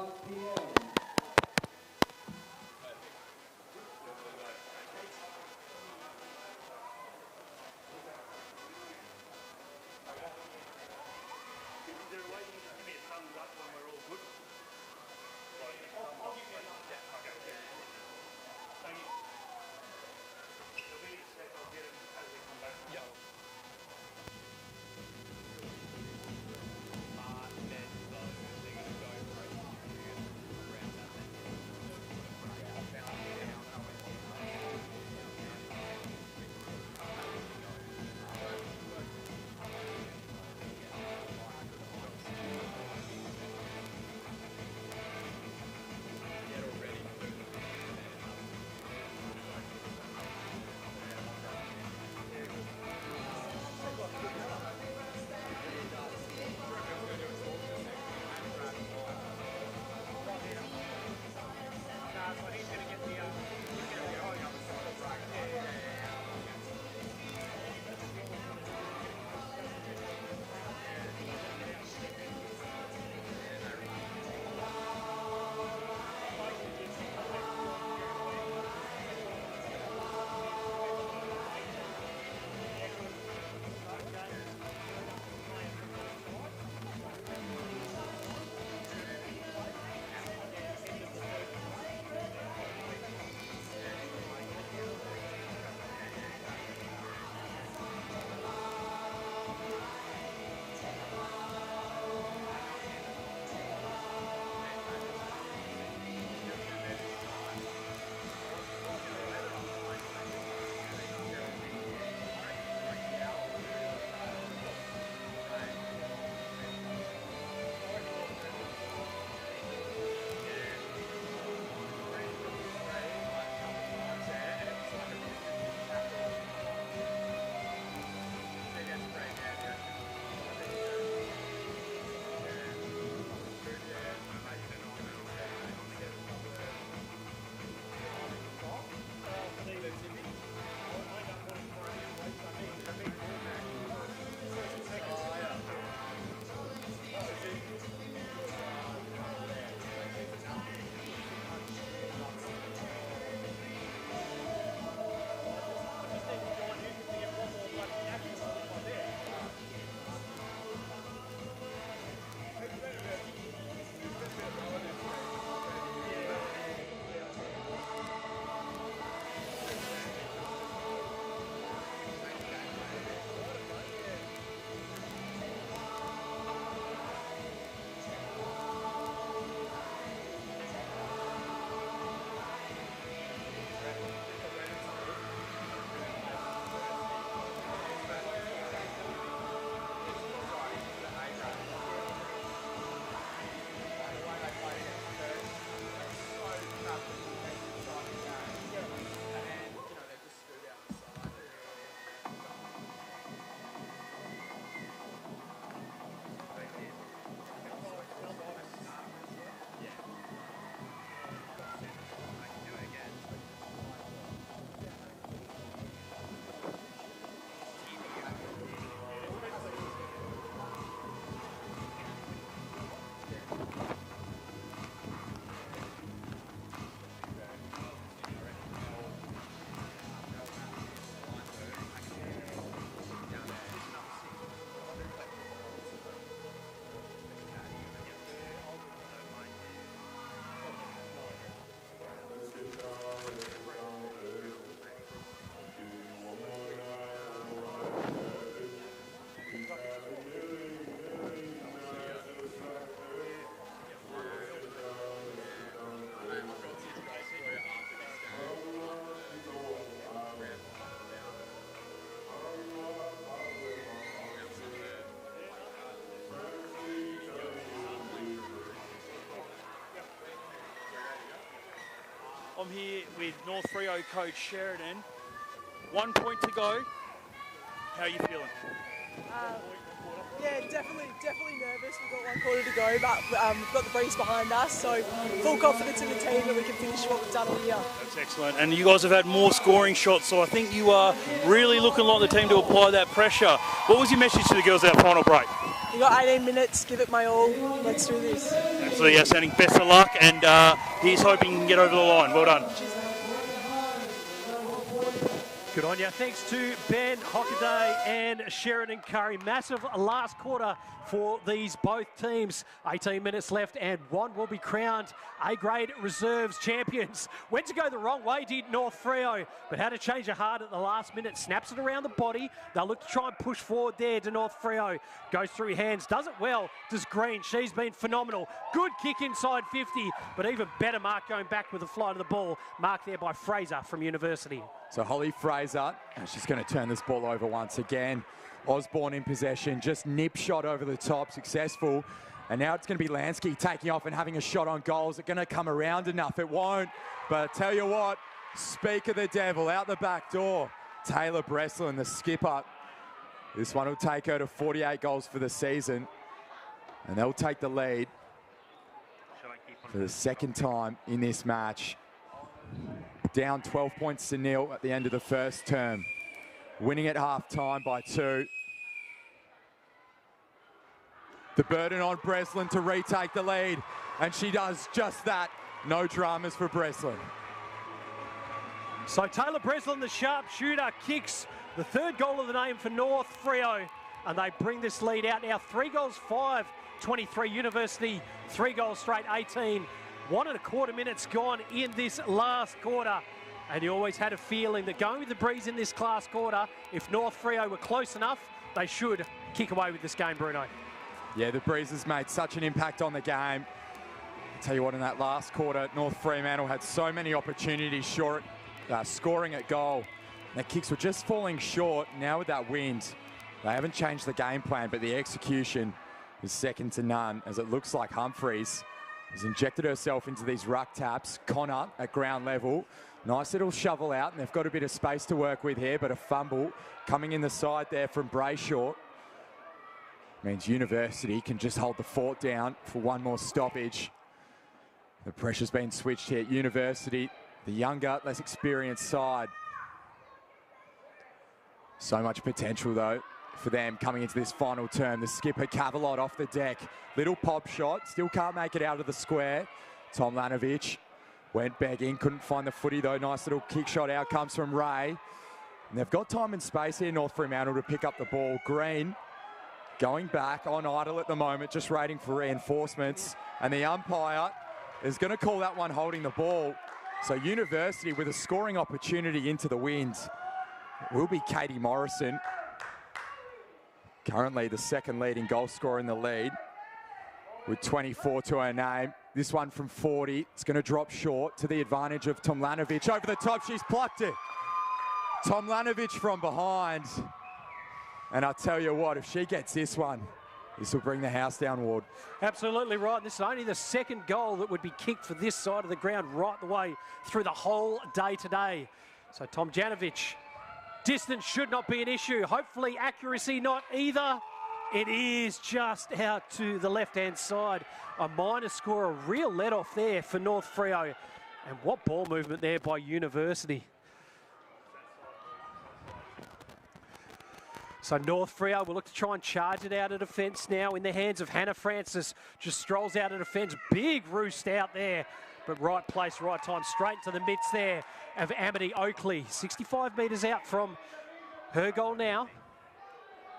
I'm here with North Freo coach Sheridan. 1 point to go. How are you feeling? Yeah, definitely nervous. We've got 1 quarter to go, but we've got the breeze behind us, so full confidence in the team that we can finish what we've done all year. That's excellent. And you guys have had more scoring shots, so I think you are really looking like the team to apply that pressure. What was your message to the girls at that final break? We've got 18 minutes, give it my all. Let's do this. Absolutely outstanding. Best of luck, and here's hoping you can get over the line. Well done. Good on you. Thanks to Ben Hockaday and Sheridan Curry. Massive last quarter for these both teams. 18 minutes left and one will be crowned A-grade reserves champions. Went to go the wrong way, did North Freo, but had to change their heart at the last minute. Snaps it around the body. They'll look to try and push forward there to North Freo. Goes through hands, does it well, does Green. She's been phenomenal. Good kick inside 50, but even better mark going back with the flight of the ball. Marked there by Fraser from University. So Holly Fraser, and she's going to turn this ball over once again. Osborne in possession, just nip shot over the top, successful. And now it's going to be Lansky taking off and having a shot on goal. Is it going to come around enough? It won't. But I tell you what, speak of the devil, out the back door. Taylor Breslin, the skipper. This one will take her to 48 goals for the season. And they'll take the lead for the second time in this match. Down 12 points to 0 at the end of the first term. Winning at half-time by 2. The burden on Breslin to retake the lead, and she does just that. No dramas for Breslin. So Taylor Breslin, the sharpshooter, kicks the third goal of the name for North Freo, and they bring this lead out now. 3 goals, 5, 23 University, 3 goals straight, 18. 1.25 minutes gone in this last quarter. And you always had a feeling that going with the breeze in this last quarter, if North Freo were close enough, they should kick away with this game, Bruno. Yeah, the breeze has made such an impact on the game. I'll tell you what, in that last quarter, North Fremantle had so many opportunities short, scoring at goal. Their kicks were just falling short. Now with that wind, they haven't changed the game plan, but the execution is second to none, as it looks like Humphreys has injected herself into these ruck taps. Connor at ground level. Nice little shovel out, and they've got a bit of space to work with here, but a fumble coming in the side there from Brayshaw. Means University can just hold the fort down for one more stoppage. The pressure's been switched here. University, the younger, less experienced side. So much potential, though, for them coming into this final term. The skipper, Cavalot, off the deck. Little pop shot, still can't make it out of the square. Tom Lanovich went begging, couldn't find the footy, though. Nice little kick shot out comes from Ray. And they've got time and space here, North Fremantle, to pick up the ball. Green going back on idle at the moment, just waiting for reinforcements. And the umpire is going to call that one holding the ball. So University with a scoring opportunity into the wind. It will be Katie Morrison. Currently the second leading goal scorer in the lead with 24 to her name. This one from 40, it's going to drop short to the advantage of Tomlanovic. Over the top, she's plucked it. Tomlanovic from behind. And I'll tell you what, if she gets this one, this will bring the house down, Ward. Absolutely right. This is only the second goal that would be kicked for this side of the ground right the way through the whole day today. So Tom Janovic, distance should not be an issue. Hopefully accuracy not either. It is just out to the left-hand side. A minor score, a real let-off there for North Freo. And what ball movement there by University. So North Freo will look to try and charge it out of defence now in the hands of Hannah Francis. Just strolls out of defence. Big roost out there. But right place, right time, straight to the midst there of Amity Oakley. 65 metres out from her goal now.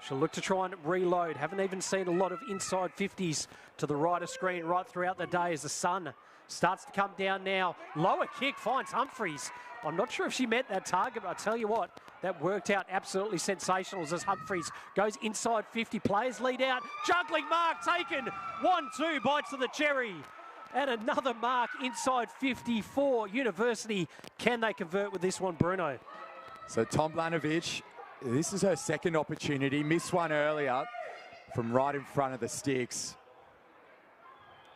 She'll look to try and reload. Haven't even seen a lot of inside 50s to the right of screen right throughout the day as the sun starts to come down now. Lower kick finds Humphreys. I'm not sure if she meant that target, but I tell you what, that worked out absolutely sensational as Humphreys goes inside 50. Players lead out. Juggling mark taken. 1-2 bites of the cherry. And another mark inside 54. University, can they convert with this one, Bruno? So Tom Blanovic, this is her second opportunity. Missed one earlier from right in front of the sticks.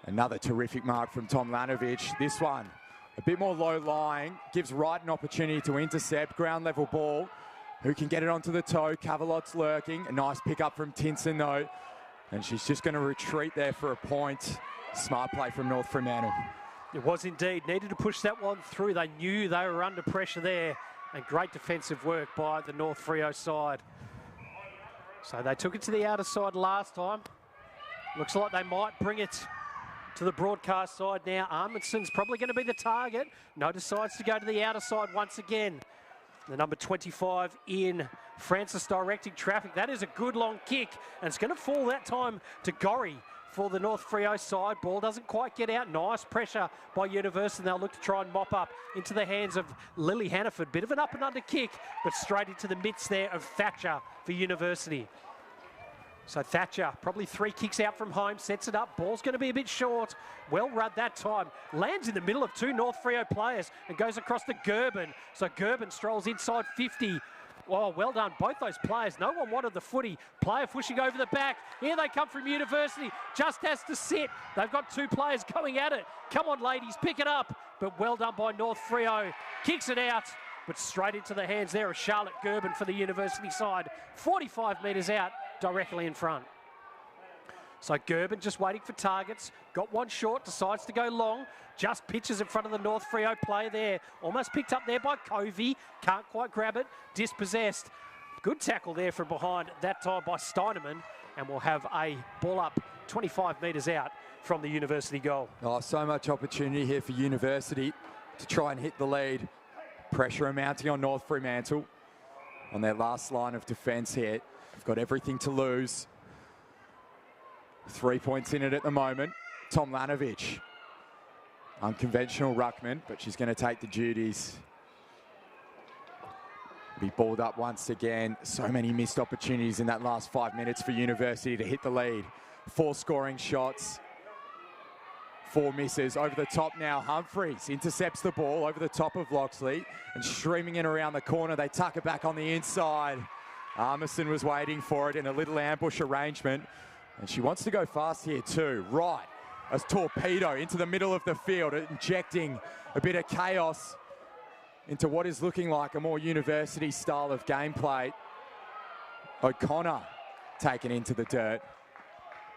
Another terrific mark from Tom Lanovich. This one, A bit more low lying, gives Wright an opportunity to intercept. Ground level ball. Who can get it onto the toe? Cavalot's lurking. A nice pick up from Tinson though. And she's just going to retreat there for a point. Smart play from North Fremantle. It was indeed. Needed to push that one through. They knew they were under pressure there. And great defensive work by the North Freo side. So they took it to the outer side last time. Looks like they might bring it to the broadcast side now. Armidson's probably going to be the target. No, decides to go to the outer side once again. The number 25 in, Francis directing traffic. That is a good long kick, and it's going to fall that time to Gorry for the North Freo side. Ball doesn't quite get out. Nice pressure by University. They'll look to try and mop up into the hands of Lily Hannaford. Bit of an up and under kick, but straight into the midst there of Thatcher for University. So Thatcher, probably 3 kicks out from home, sets it up. Ball's going to be a bit short. Well run that time. Lands in the middle of 2 North Freo players and goes across to Gerben. So Gerben strolls inside 50. Oh, well done, both those players. No one wanted the footy. Player pushing over the back. Here they come from University. Just has to sit. They've got 2 players going at it. Come on, ladies, pick it up. But well done by North Freo. Kicks it out, but straight into the hands there of Charlotte Gerben for the University side. 45 metres out, directly in front. So Gerben just waiting for targets. Got one short, decides to go long. Just pitches in front of the North Freo player there. Almost picked up there by Covey. Can't quite grab it. Dispossessed. Good tackle there from behind, that time by Steinemann. And we'll have a ball up 25 metres out from the University goal. Oh, so much opportunity here for University to try and hit the lead. Pressure mounting on North Fremantle on their last line of defence here. They've got everything to lose. 3 points in it at the moment. Tom Lanovich. Unconventional ruckman, but she's going to take the duties. Be balled up once again. So many missed opportunities in that last 5 minutes for University to hit the lead. 4 scoring shots. 4 misses. Over the top now, Humphreys intercepts the ball over the top of Loxley and streaming in around the corner. They tuck it back on the inside. Armisen was waiting for it in a little ambush arrangement. And she wants to go fast here too. Right, as torpedo into the middle of the field, injecting a bit of chaos into what is looking like a more University style of gameplay. O'Connor taken into the dirt.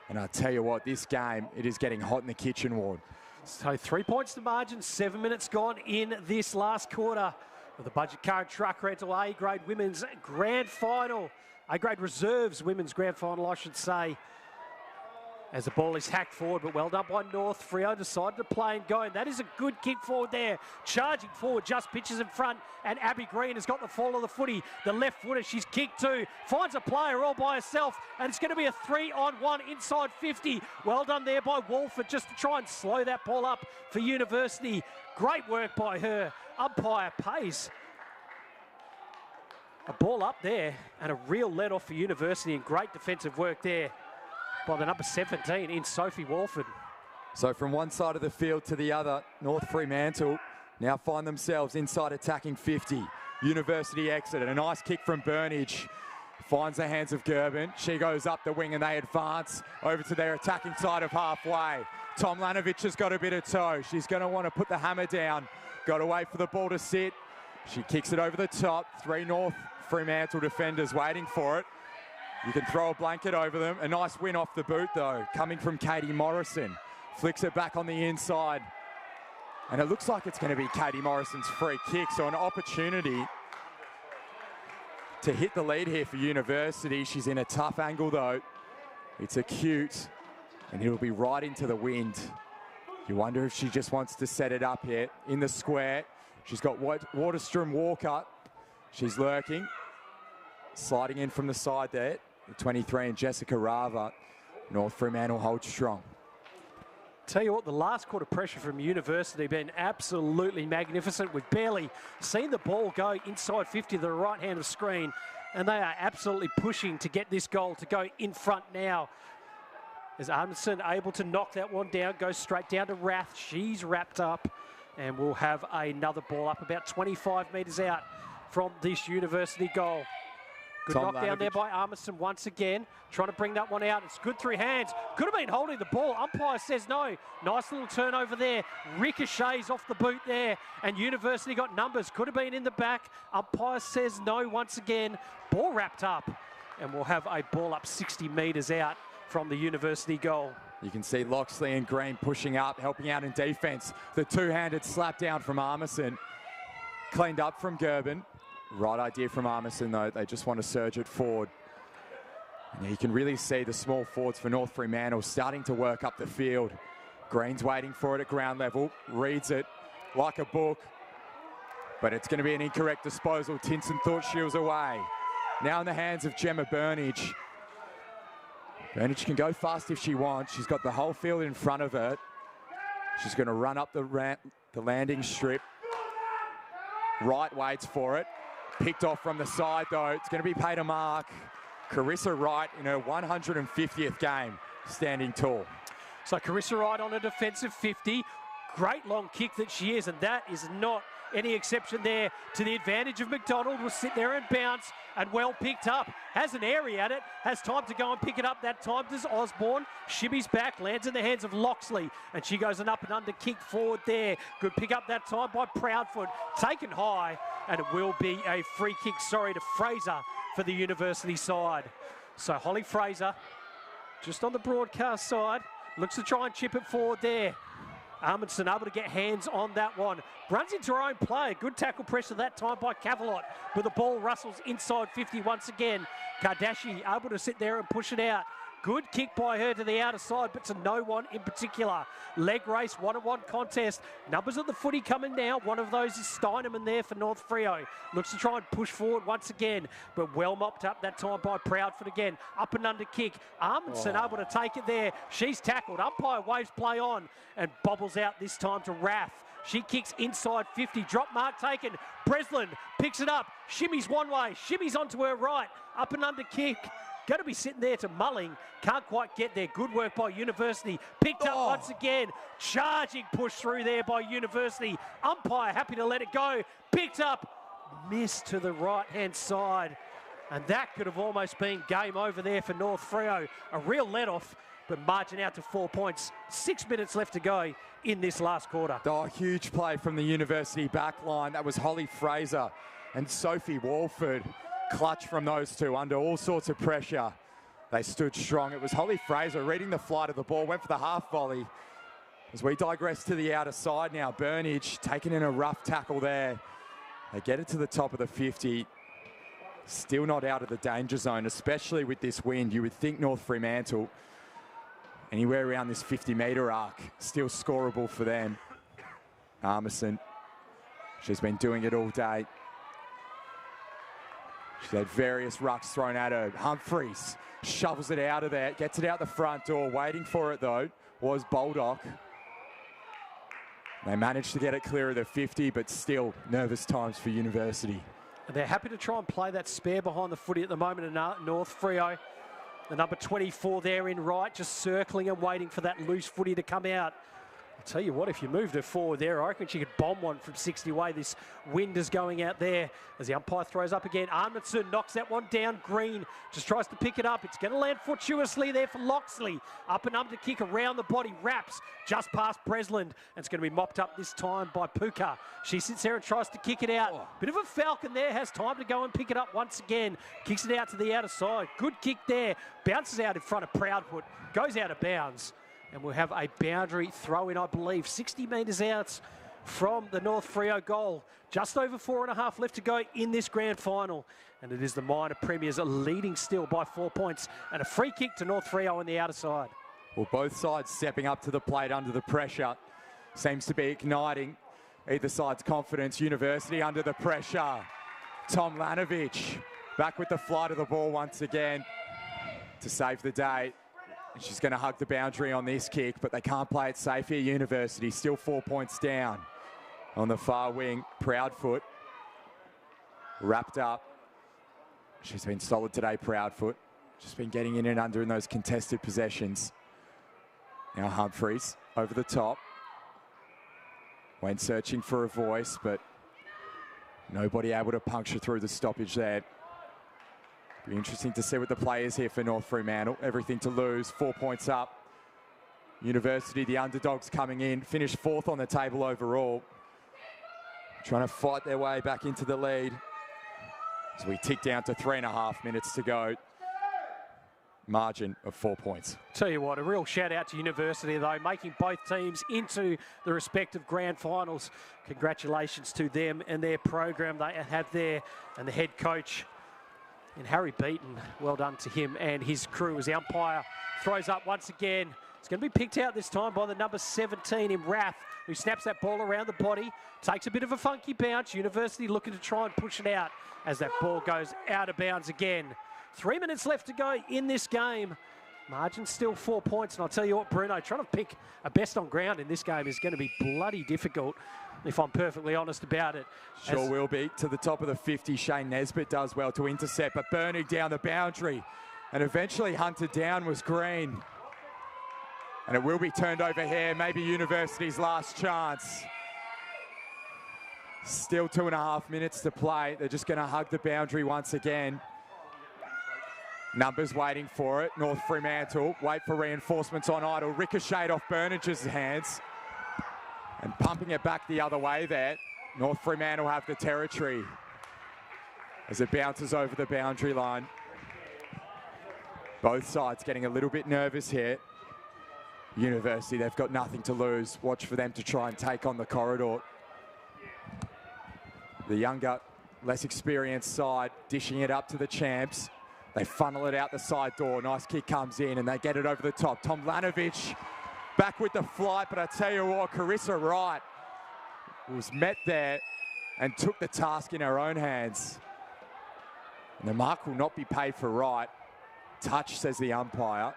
And I tell you what, this game, it is getting hot in the kitchen ward. So 3 points to margin, 7 minutes gone in this last quarter of the Budget Car and Truck Rental A-grade women's grand final. A-grade reserves women's grand final, I should say. As the ball is hacked forward, but well done by North. Freo decided to play and go, and that is a good kick forward there. Charging forward, just pitches in front, and Abby Green has got the fall of the footy. The left footer, she's kicked to, finds a player all by herself, and it's going to be a 3-on-1 inside 50. Well done there by Wolford, just to try and slow that ball up for University. Great work by her. Umpire pays. A ball up there, and a real let-off for University, and great defensive work there by the number 17 in Sophie Wolford. So from one side of the field to the other, North Fremantle now find themselves inside attacking 50. University exit, and a nice kick from Burnage. Finds the hands of Gerben. She goes up the wing and they advance over to their attacking side of halfway. Tom Lanovich has got a bit of toe. She's going to want to put the hammer down. Got to wait for the ball to sit. She kicks it over the top. 3 North Fremantle defenders waiting for it. You can throw a blanket over them. A nice win off the boot, though, coming from Katie Morrison. Flicks it back on the inside. And it looks like it's going to be Katie Morrison's free kick. So an opportunity to hit the lead here for University. She's in a tough angle, though. It's acute, and it'll be right into the wind. You wonder if she just wants to set it up here in the square. She's got Waterstrom Walker. She's lurking. Sliding in from the side there. The 23 and Jessica Rava. North Fremantle holds strong. Tell you what, the last quarter pressure from University been absolutely magnificent. We've barely seen the ball go inside 50 to the right hand of screen, and they are absolutely pushing to get this goal to go in front now. Is Armisen able to knock that one down, goes straight down to Rath. She's wrapped up, and we'll have another ball up about 25 metres out from this University goal. Good Tom knockdown there Lanovich. by Armisen once again. Trying to bring that one out. It's good through hands. Could have been holding the ball. Umpire says no. Nice little turnover there. Ricochets off the boot there. And University got numbers. Could have been in the back. Umpire says no once again. Ball wrapped up. And we'll have a ball up 60 metres out from the University goal. You can see Loxley and Green pushing up, helping out in defence. The two-handed slap down from Armisen. Cleaned up from Gerben. Right idea from Armisen, though. They just want to surge it forward. And you can really see the small forwards for North Fremantle starting to work up the field. Green's waiting for it at ground level. Reads it like a book. But it's going to be an incorrect disposal. Tinson thought she was away. Now in the hands of Gemma Burnage. Burnage can go fast if she wants. She's got the whole field in front of her. She's going to run up the landing strip. Wright waits for it. Picked off from the side, though. It's going to be paid a mark. Carissa Wright in her 150th game, standing tall. So Carissa Wright on a defensive 50. Great long kick that she is, and that is not any exception there to the advantage of McDonald. Will sit there and bounce, and well picked up. Has an area at it, has time to go and pick it up. That time does Osborne. Shimmies back, lands in the hands of Loxley, and she goes an up and under kick forward there. Good pick up that time by Proudfoot. Taken high, and it will be a free kick, to Fraser for the University side. So Holly Fraser, just on the broadcast side, looks to try and chip it forward there. Armisen able to get hands on that one. Runs into her own play. Good tackle pressure that time by Cavalot. But the ball rustles inside 50 once again. Kardashi able to sit there and push it out. Good kick by her to the outer side, but to no one in particular. Leg race, one-on-one contest. Numbers of the footy coming now. One of those is Steinemann there for North Freo. Looks to try and push forward once again, but well mopped up that time by Proudfoot again. Up and under kick. Armisen able to take it there. She's tackled. Umpire waves play on and bobbles out this time to Raff. She kicks inside 50. Drop mark taken. Breslin picks it up. Shimmies one way. Shimmies onto her right. Up and under kick. Going to be sitting there to Mulling. Can't quite get there. Good work by University. Picked up once again. Charging push through there by University. Umpire happy to let it go. Picked up. Missed to the right-hand side. And that could have almost been game over there for North Freo. A real let-off, but margin out to 4 points. 6 minutes left to go in this last quarter. Oh, huge play from the University back line. That was Holly Fraser and Sophie Walford. Clutch from those two under all sorts of pressure. They stood strong. It was Holly Fraser reading the flight of the ball, went for the half volley. As we digress to the outer side now, Burnage taking in a rough tackle there. They get it to the top of the 50. Still not out of the danger zone, especially with this wind. You would think North Fremantle, anywhere around this 50-metre arc, still scoreable for them. Armisen, she's been doing it all day. She's had various rucks thrown at her. Humphreys shovels it out of there, gets it out the front door. Waiting for it, though, was Baldock. They managed to get it clear of the 50, but still nervous times for University. They're happy to try and play that spare behind the footy at the moment in North Freo. The number 24 there in right, just circling and waiting for that loose footy to come out. I'll tell you what, if you moved her forward there, I reckon she could bomb one from 60 away. This wind is going out there as the umpire throws up again. Armisen knocks that one down. Green just tries to pick it up. It's going to land fortuitously there for Loxley. Up and under kick around the body. Wraps just past Breslin. And it's going to be mopped up this time by Puka. She sits there and tries to kick it out. Bit of a falcon there. Has time to go and pick it up once again. Kicks it out to the outer side. Good kick there. Bounces out in front of Proudfoot. Goes out of bounds. And we'll have a boundary throw in, I believe, 60 metres out from the North Freo goal. Just over 4.5 left to go in this grand final. And it is the minor premiers leading still by 4 points. And a free kick to North Freo on the outer side. Well, both sides stepping up to the plate under the pressure. Seems to be igniting either side's confidence. University under the pressure. Tom Lanovich back with the flight of the ball once again to save the day. And she's going to hug the boundary on this kick, but they can't play it safe here. University still 4 points down. On the far wing, Proudfoot wrapped up. She's been solid today, Proudfoot. Just been getting in and under in those contested possessions. Now Humphreys over the top. Went searching for a voice, but nobody able to puncture through the stoppage there. Be interesting to see what the play is here for North Fremantle. Everything to lose, 4 points up. University, the underdogs coming in, finished 4th on the table overall. Trying to fight their way back into the lead. As we tick down to 3.5 minutes to go. Margin of 4 points. Tell you what, a real shout out to University though, making both teams into the respective grand finals. Congratulations to them and their program they have there, and the head coach and Harry Beaton. Well done to him and his crew as the umpire throws up once again. It's going to be picked out this time by the number 17 in Rath, who snaps that ball around the body, takes a bit of a funky bounce. University looking to try and push it out as that ball goes out of bounds again. 3 minutes left to go in this game. Margin still 4 points, and I'll tell you what, Bruno, trying to pick a best on ground in this game is going to be bloody difficult, if I'm perfectly honest about it. Sure will be. To the top of the 50, Shane Nesbitt does well to intercept, but burning down the boundary, and eventually hunted down was Green. And it will be turned over here, maybe University's last chance. Still 2.5 minutes to play. They're just going to hug the boundary once again. Numbers waiting for it. North Fremantle wait for reinforcements on idle. Ricocheted off Burnage's hands. And pumping it back the other way there. North Fremantle have the territory as it bounces over the boundary line. Both sides getting a little bit nervous here. University, they've got nothing to lose. Watch for them to try and take on the corridor. The younger, less experienced side dishing it up to the champs. They funnel it out the side door. Nice kick comes in and they get it over the top. Tomljanovic back with the flight, but I tell you what, Carissa Wright was met there and took the task in her own hands. And the mark will not be paid for Wright. Touch, says the umpire.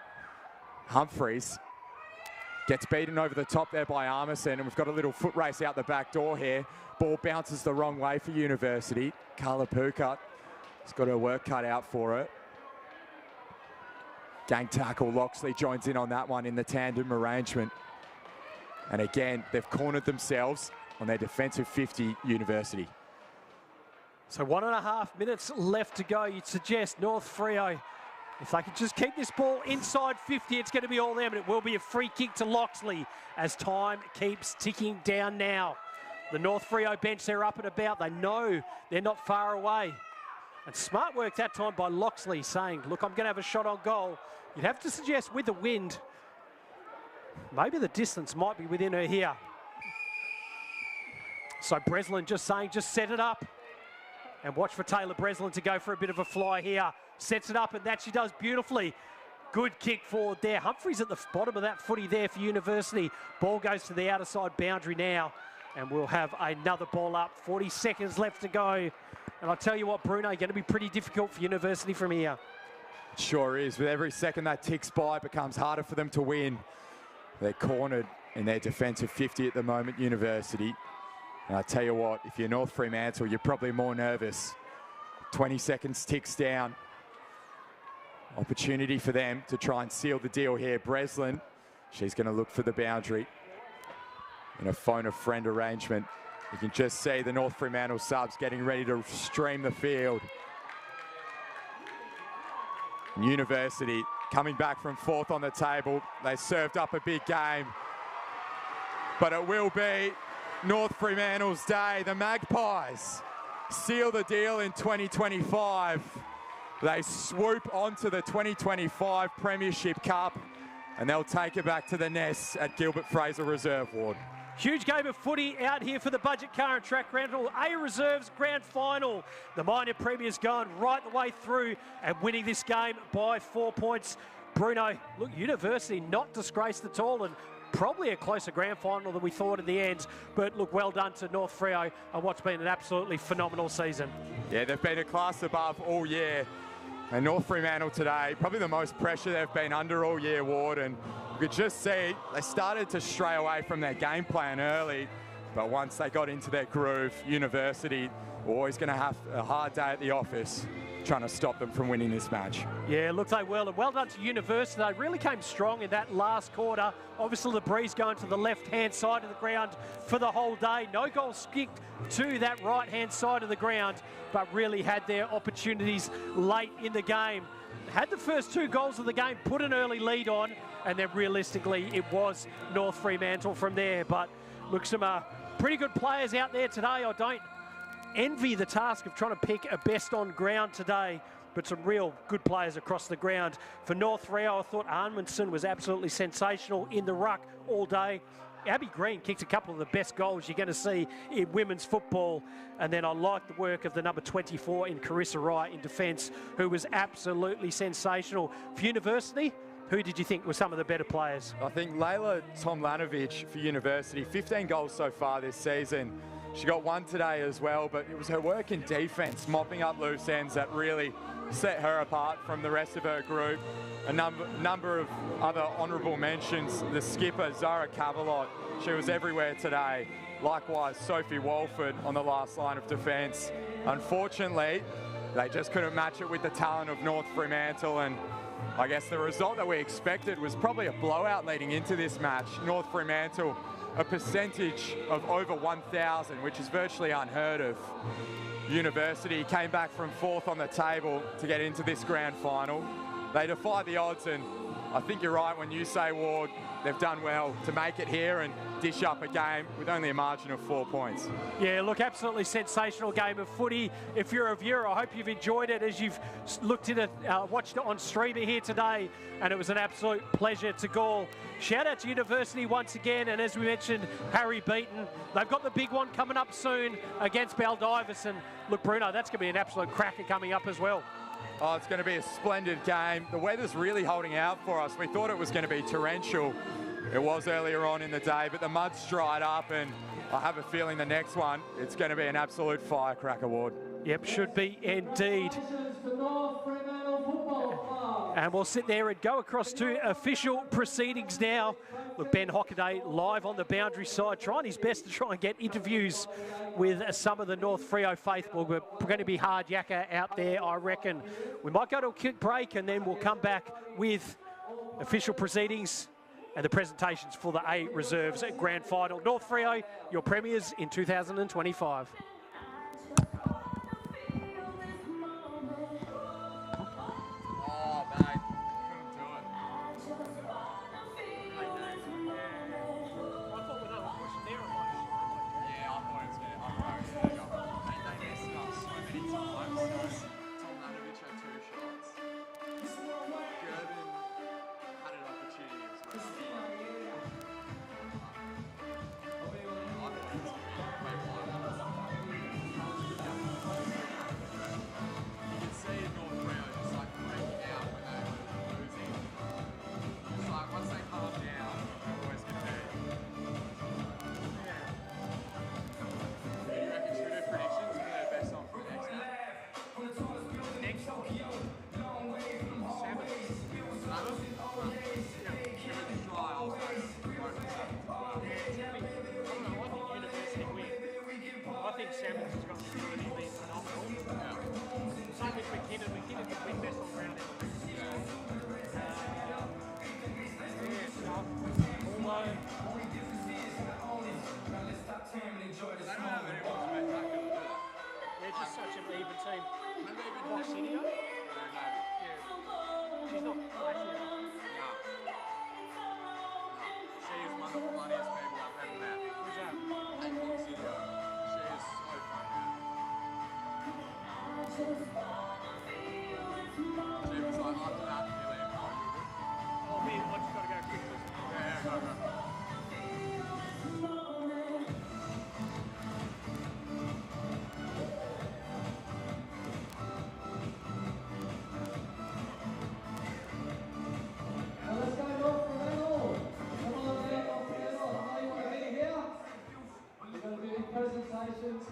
Humphreys gets beaten over the top there by Armisen, and we've got a little foot race out the back door here. Ball bounces the wrong way for University. Carla Puka has got her work cut out for her. Gang tackle, Loxley joins in on that one in the tandem arrangement. And again, they've cornered themselves on their defensive 50, University. So 1.5 minutes left to go. You'd suggest North Freo, if they could just keep this ball inside 50, it's going to be all them, and it will be a free kick to Loxley as time keeps ticking down now. The North Freo bench, they're up and about. They know they're not far away. And smart work that time by Loxley saying, look, I'm going to have a shot on goal. You'd have to suggest with the wind, maybe the distance might be within her here. So Breslin just saying, just set it up. And watch for Taylor Breslin to go for a bit of a fly here. Sets it up, and that she does beautifully. Good kick forward there. Humphreys at the bottom of that footy there for University. Ball goes to the outer side boundary now. And we'll have another ball up. 40 seconds left to go. And I'll tell you what, Bruno, going to be pretty difficult for University from here. It sure is. With every second that ticks by, it becomes harder for them to win. They're cornered in their defensive 50 at the moment, University. And I tell you what, if you're North Fremantle, you're probably more nervous. 20 seconds ticks down. Opportunity for them to try and seal the deal here. Breslin, she's going to look for the boundary in a phone a friend arrangement. You can just see the North Fremantle subs getting ready to stream the field. And University coming back from 4th on the table. They served up a big game. But it will be North Fremantle's day. The Magpies seal the deal in 2025. They swoop onto the 2025 Premiership Cup, and they'll take it back to the nest at Gilbert Fraser Reserve Ward. Huge game of footy out here for the Budget Car and Track Rental A Reserves Grand Final. The minor premiers going right the way through and winning this game by 4 points. Bruno, look, University not disgraced at all, and probably a closer grand final than we thought in the end. But look, well done to North Freo and what's been an absolutely phenomenal season. Yeah, they've been a class above all year. And North Fremantle today, probably the most pressure they've been under all year, Ward. And you could just see they started to stray away from their game plan early. But once they got into their groove, University were always going to have a hard day at the office trying to stop them from winning this match. Yeah, look, they will. And well done to University. They really came strong in that last quarter. Obviously, the breeze going to the left-hand side of the ground for the whole day. No goals kicked to that right-hand side of the ground, but really had their opportunities late in the game. Had the first 2 goals of the game, put an early lead on, and then realistically it was North Fremantle from there. But look, some pretty good players out there today. I don't envy the task of trying to pick a best on ground today, but some real good players across the ground. For North Freo, I thought Armandson was absolutely sensational in the ruck all day. Abby Green kicked a couple of the best goals you're going to see in women's football. And then I like the work of the number 24 in Carissa Wright in defence, who was absolutely sensational. For University, who did you think were some of the better players? I think Layla Tomlanovic for University, 15 goals so far this season. She got 1 today as well, but it was her work in defence, mopping up loose ends, that really set her apart from the rest of her group. A number of other honourable mentions. The skipper, Zara Cavalot, she was everywhere today. Likewise, Sophie Walford on the last line of defence. Unfortunately, they just couldn't match it with the talent of North Fremantle, and I guess the result that we expected was probably a blowout leading into this match. North Fremantle, a percentage of over 1,000, which is virtually unheard of. University came back from 4th on the table to get into this grand final. They defied the odds, and I think you're right when you say, Ward, they've done well to make it here and dish up a game with only a margin of 4 points. Yeah, look, absolutely sensational game of footy. If you're a viewer, I hope you've enjoyed it as you've looked at it, watched it on streamer here today, and it was an absolute pleasure to call. Shout out to University once again, and as we mentioned, Harry Beaton. They've got the big one coming up soon against Baldivis, and look, Bruno, that's going to be an absolute cracker coming up as well. Oh, it's going to be a splendid game. The weather's really holding out for us. We thought it was going to be torrential. It was earlier on in the day, but the mud's dried up, and I have a feeling the next one, it's going to be an absolute firecracker, Ward. Yep, should be indeed. And we'll sit there and go across to official proceedings now. Look, Ben Hockaday live on the boundary side, trying his best to try and get interviews with some of the North Freo faithful. We're going to be hard yakka out there, I reckon. We might go to a quick break and then we'll come back with official proceedings and the presentations for the A Reserves Grand Final. North Freo, your premiers in 2025.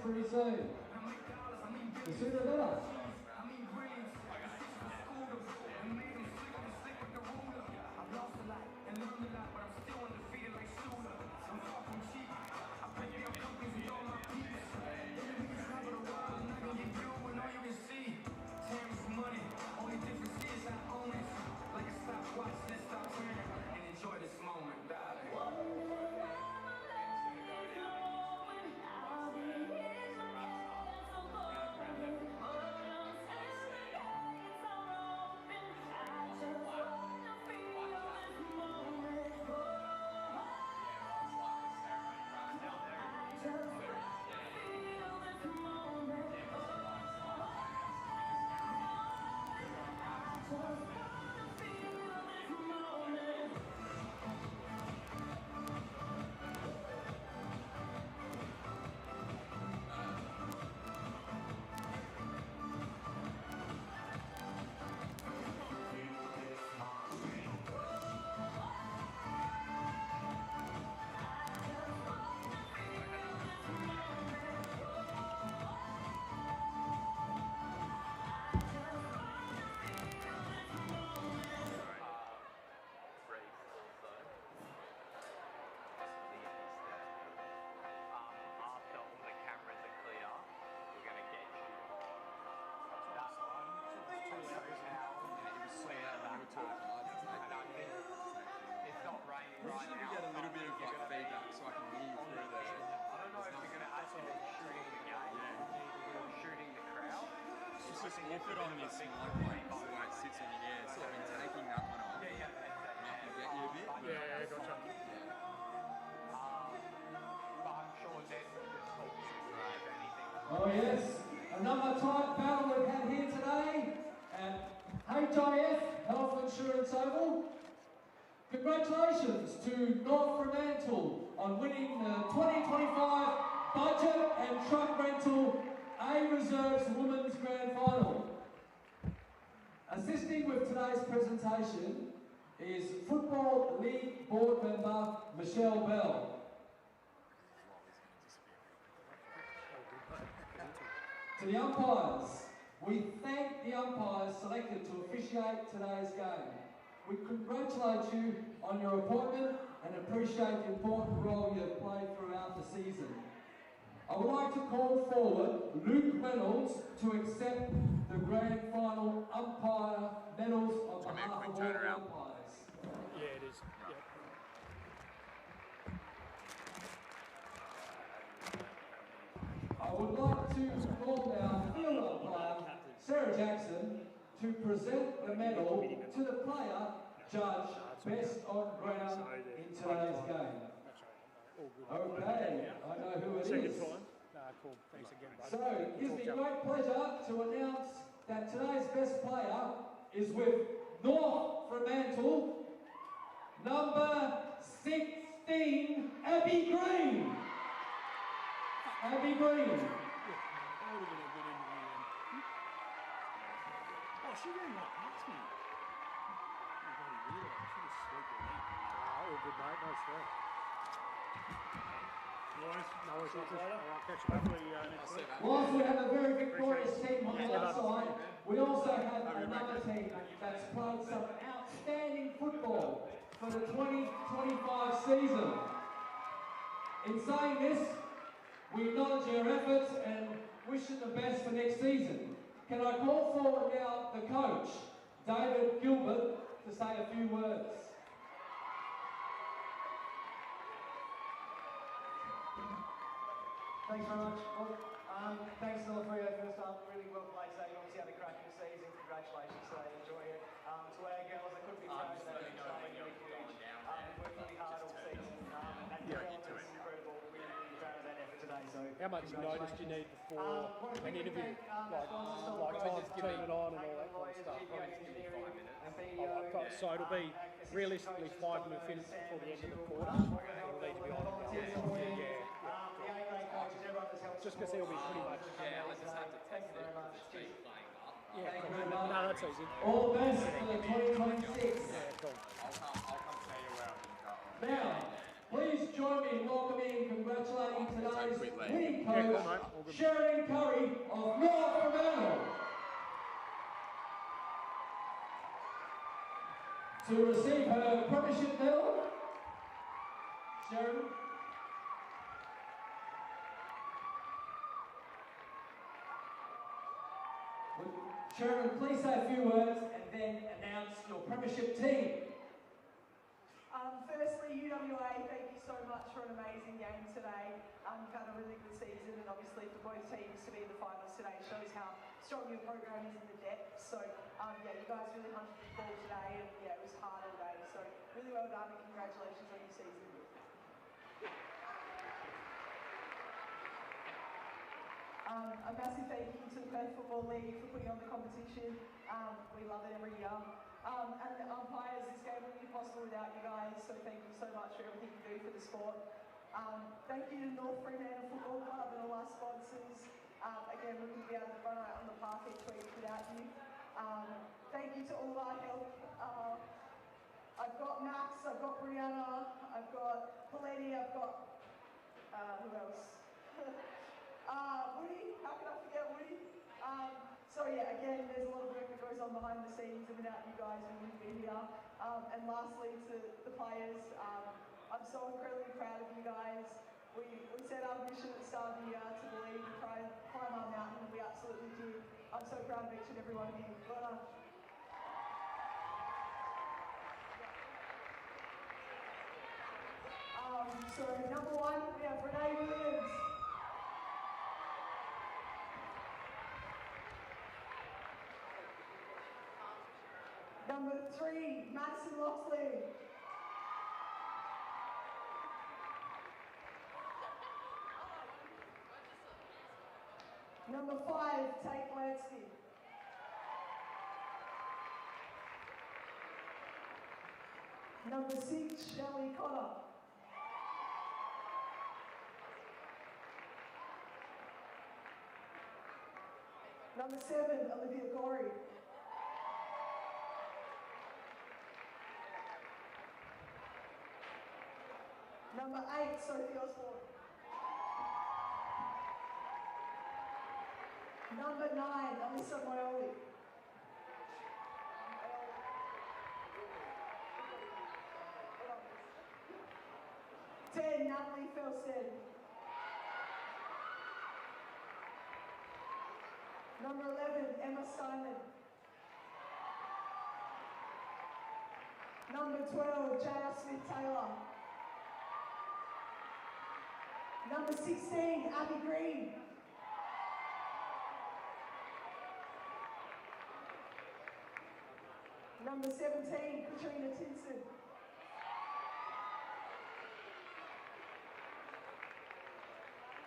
Pretty soon. The sooner the better. just awkward on this mic plate, the way it sits on your ear. So I've been taking that one off. Might get you a bit. Yeah, gotcha. Oh yes, another tight battle we've had here today at HIF Health Insurance Oval. Congratulations to North Fremantle on winning the 2025 Budget and Truck Rental A Reserves Women's Grand Final. Assisting with today's presentation is Football League Board member Michelle Bell. To the umpires, we thank the umpires selected to officiate today's game. We congratulate you on your appointment and appreciate the important role you have played throughout the season. I would like to call forward Luke Reynolds to accept the Grand Final umpire medals on behalf of all the umpires. Yeah, it is. Yep. I would like to call our field umpire, Sarah Jackson, to present the medal to the player judged best on ground in today's game. Okay, I know who it is. Cool. Thanks again, buddy. So, it gives me great pleasure to announce that today's best player is with North Fremantle, number 16, Abby Green. Abby Green. Oh, she ran right past me. All good, mate. No sweat. No worries. I'll catch you hopefully next week. Whilst we have a very victorious team on the outside, we also have another team that's played some outstanding football for the 2025 season. In saying this, we acknowledge your efforts and wish you the best for next season. Can I call forward now the coach, David Gilbert, to say a few words? Thanks very much. Well, thanks to all three of you. First up, really well played today. You obviously had a cracking season. Congratulations today. Enjoy it. To our girls, they couldn't be proud of that. They worked really hard all season. And your element is incredible. Really, really proud of that effort today. So how much notice do you need before an interview? Like time to turn it on and all that kind of stuff? So it'll be realistically 5 minutes in before the end of the quarter. It'll need to be on. Just because he'll be pretty much. Yeah, I just have to test it because it's been playing up. Yeah, cool. No, that's easy. All the best for the 2026. Yeah, cool. I'll come see you where I can go. Now, please join me in welcoming and congratulating today's winning coach, Yeah, cool, mate. Sharon Curry of North Fremantle. To receive her premiership medal, Sharon. Sharon, please say a few words and then announce your premiership team. Firstly, UWA, thank you so much for an amazing game today. You've had a really good season, and obviously for both teams to be in the finals today shows how strong your program is in the depth. So, yeah, you guys really hunted the ball today, and yeah, it was hard all day. So, really well done, and congratulations on your season. A massive thank you to the Perth Football League for putting on the competition. We love it every year. And the umpires, this game wouldn't be possible without you guys, so thank you so much for everything you do for the sport. Thank you to North Fremantle Football Club and all our sponsors. Again, we wouldn't be able to run out on the park each week without you. Thank you to all of our help. I've got Max, I've got Brianna, I've got Paletti, I've got, who else? Woody, how can I forget Woody? So yeah, again, there's a lot of work that goes on behind the scenes, and without you guys, we wouldn't be here. And lastly, to the players, I'm so incredibly proud of you guys. We set our mission at the start of the year to believe and try and climb our mountain, and we absolutely did. I'm so proud of each and every one of you. So number 1, we have Renee Williams. Number 3, Madison Loxley. Number 5, Tate Lansky. Number 6, Shelley Cotter. Number 7, Olivia Gorey. Number 8, Sophie Osborne. Number 9, Alyssa Moyoli. 10, Natalie Felstead. Number 11, Emma Simon. Number 12, J.R. Smith-Taylor. Number 16, Abby Green. Number 17, Katrina Tinson.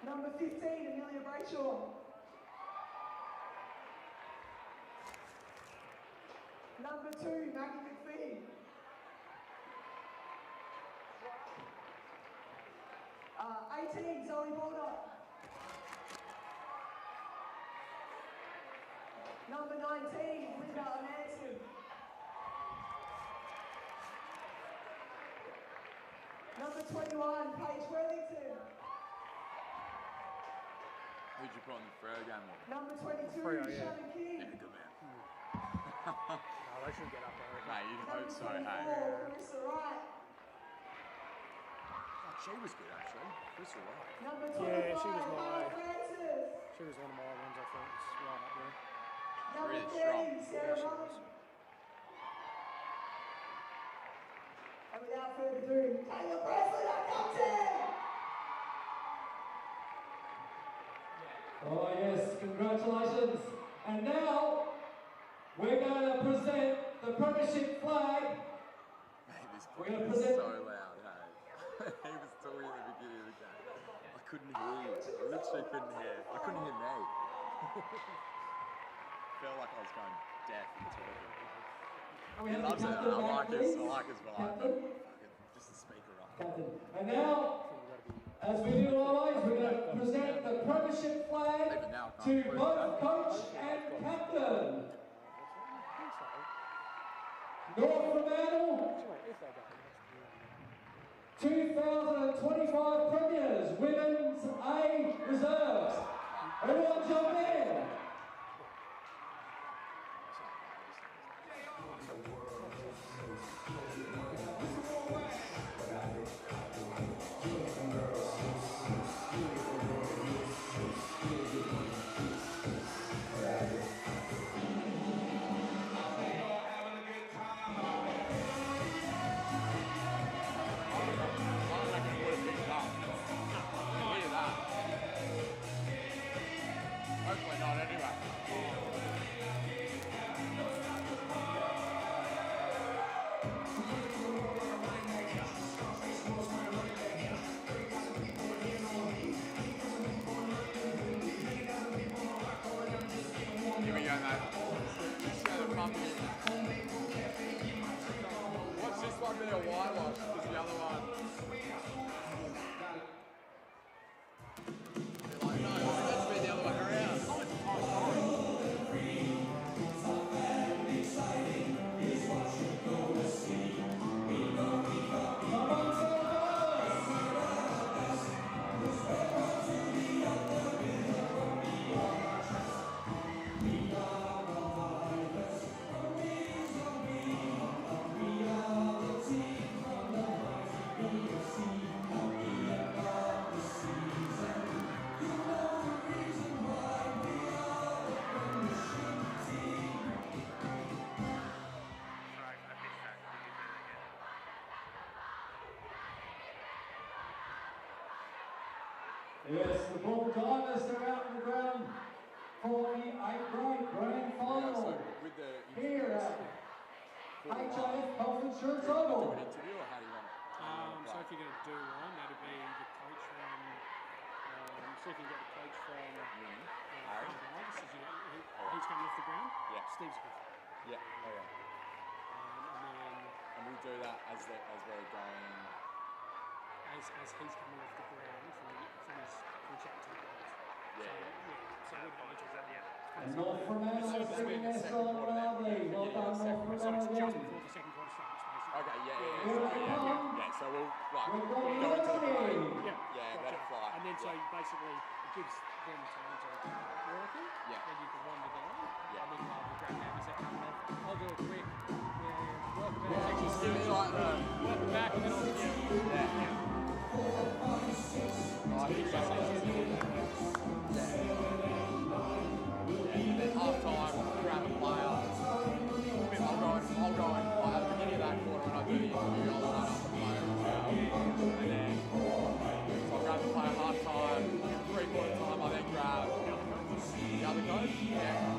Number 15, Amelia Brayshaw. Number 2, Maggie McPhee. 18, Zoe Baldock. Number 19, Linda Manson. Number 21, Paige Wellington. Who'd you put on the Freo game with? Number 22, Freo, yeah. Shannon King. Yeah, good man. Oh, they should get up there. Mate, you'd hope Number so, 24, hey. Marissa Wright. Oh, she was good, actually. Chris Wright. Number 25, Yeah, she was my- Hannah Francis. She was one of my ones, I think. It's right up there. Number Really 30, strong. Sarah Mullen. And without further ado, Taylor Presley, our captain! Oh yes, congratulations. And now, we're going to present the premiership flag. Mate, this We're kid gonna was present- so loud, hey. He was talking at the beginning of the game. I couldn't hear you. I literally couldn't hear. I couldn't hear me. Felt like I was going deaf and talking. And we He have the loves it. captain I back, like his please. vibe. Captain. Just the speaker up. Captain. And now, as we do always, we're going to present the premiership flag Even now, I to can't prove both that. coach and captain. North Fremantle, 2025 premiers, women's A reserves. Everyone jump in. Hopefully not, anyway. Here we go, mate. Let's go to the pump again. Watch this one be a whitewash, because the other one. You're like, no, it's meant to be the other way around. Yes, the Bull Divers are out on the ground for the 8th grade grand Yeah, so final. with the Here at Insurance Do Oval. an interview or how do you want it? So if you're going to do one, that'd be the coach from. See if you can get the coach from. He's coming off the ground. Yeah. Steve Smith. Yeah. Oh yeah. And we'll do that as we're going. As he's coming off the ground from his contract to the guys. Yeah. So we'll go into that, yeah. And North Fremantle sitting there so lovely. Well done, North Fremantle Just again. before the second quarter starts, basically. Okay. Yeah. Here they come. Yeah. So we'll We've got go into the play. University. Yeah. Let it fly. And then so basically it gives them time to work it. Yeah. Then you can wander the line. Yeah. And then you'll have the grab hammers that come off. I'll do it quick. Work back. Just give it like Work back and then I'll yeah. I think that's half time, grab a player. I'll go and at the beginning of that quarter when I do the interview, I'll line up the player as well. And then so I'll grab the player half time, 3/4 time, I then grab the other coach. Yeah.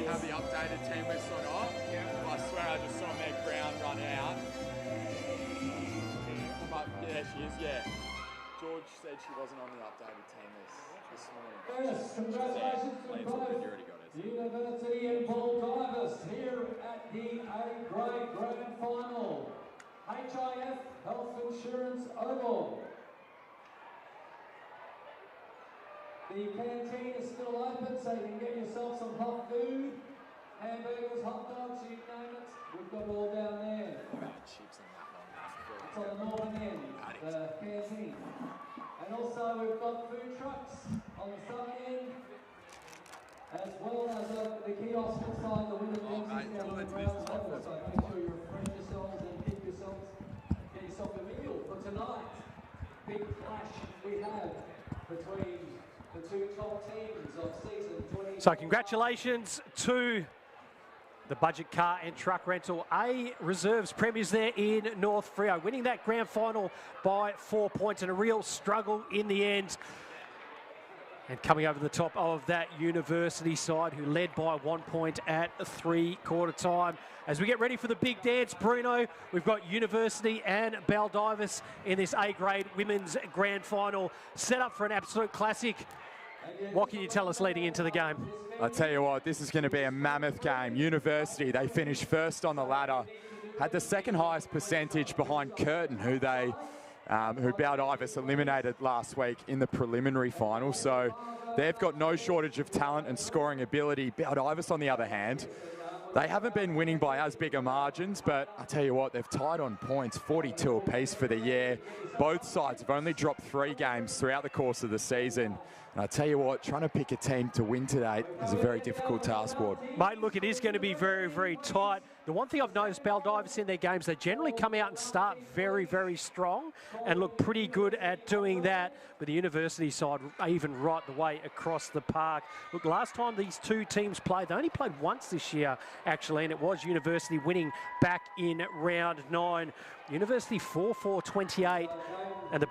Have the updated team list or not. Yeah. I swear I just saw Meg Brown run out. But yeah, she is, yeah. George said she wasn't on the updated team list this morning. Yes, congratulations to both University and Paul Divers here at the A-grade grand final. HIF Health Insurance Oval. The canteen is still open, so you can get yourself some hot food, hamburgers, hot dogs, you name it. We've got it all down there. Chips in that one. It's on the northern end, the canteen. And also we've got food trucks on the southern end, as well as the kiosk inside the window boxes down the ground level. So make sure you refresh yourselves and get yourself a meal for tonight. Big clash we have between the two top teams of season 20. So congratulations to the budget car and truck rental A reserves premiers there in North Freo, winning that grand final by 4 points and a real struggle in the end. And coming over the top of that University side, who led by 1 point at 3/4 time. As we get ready for the big dance, Bruno, we've got University and Baldivis in this A-grade women's grand final, set up for an absolute classic. What can you tell us leading into the game? I tell you what, this is going to be a mammoth game. University, they finished first on the ladder, had the second highest percentage behind Curtin, who Baldivis eliminated last week in the preliminary final. So they've got no shortage of talent and scoring ability. Baldivis, on the other hand, they haven't been winning by as big a margins, but I tell you what, they've tied on points, 42 apiece for the year. Both sides have only dropped 3 games throughout the course of the season. And I tell you what, trying to pick a team to win today is a very difficult task, Ward. Mate, look, it is going to be very, very tight. The one thing I've noticed, Baldivis in their games, they generally come out and start very, very strong and look pretty good at doing that. But the University side, even right the way across the park. Look, last time these two teams played, they only played once this year, actually, and it was University winning back in round 9. University 4-4-28, and the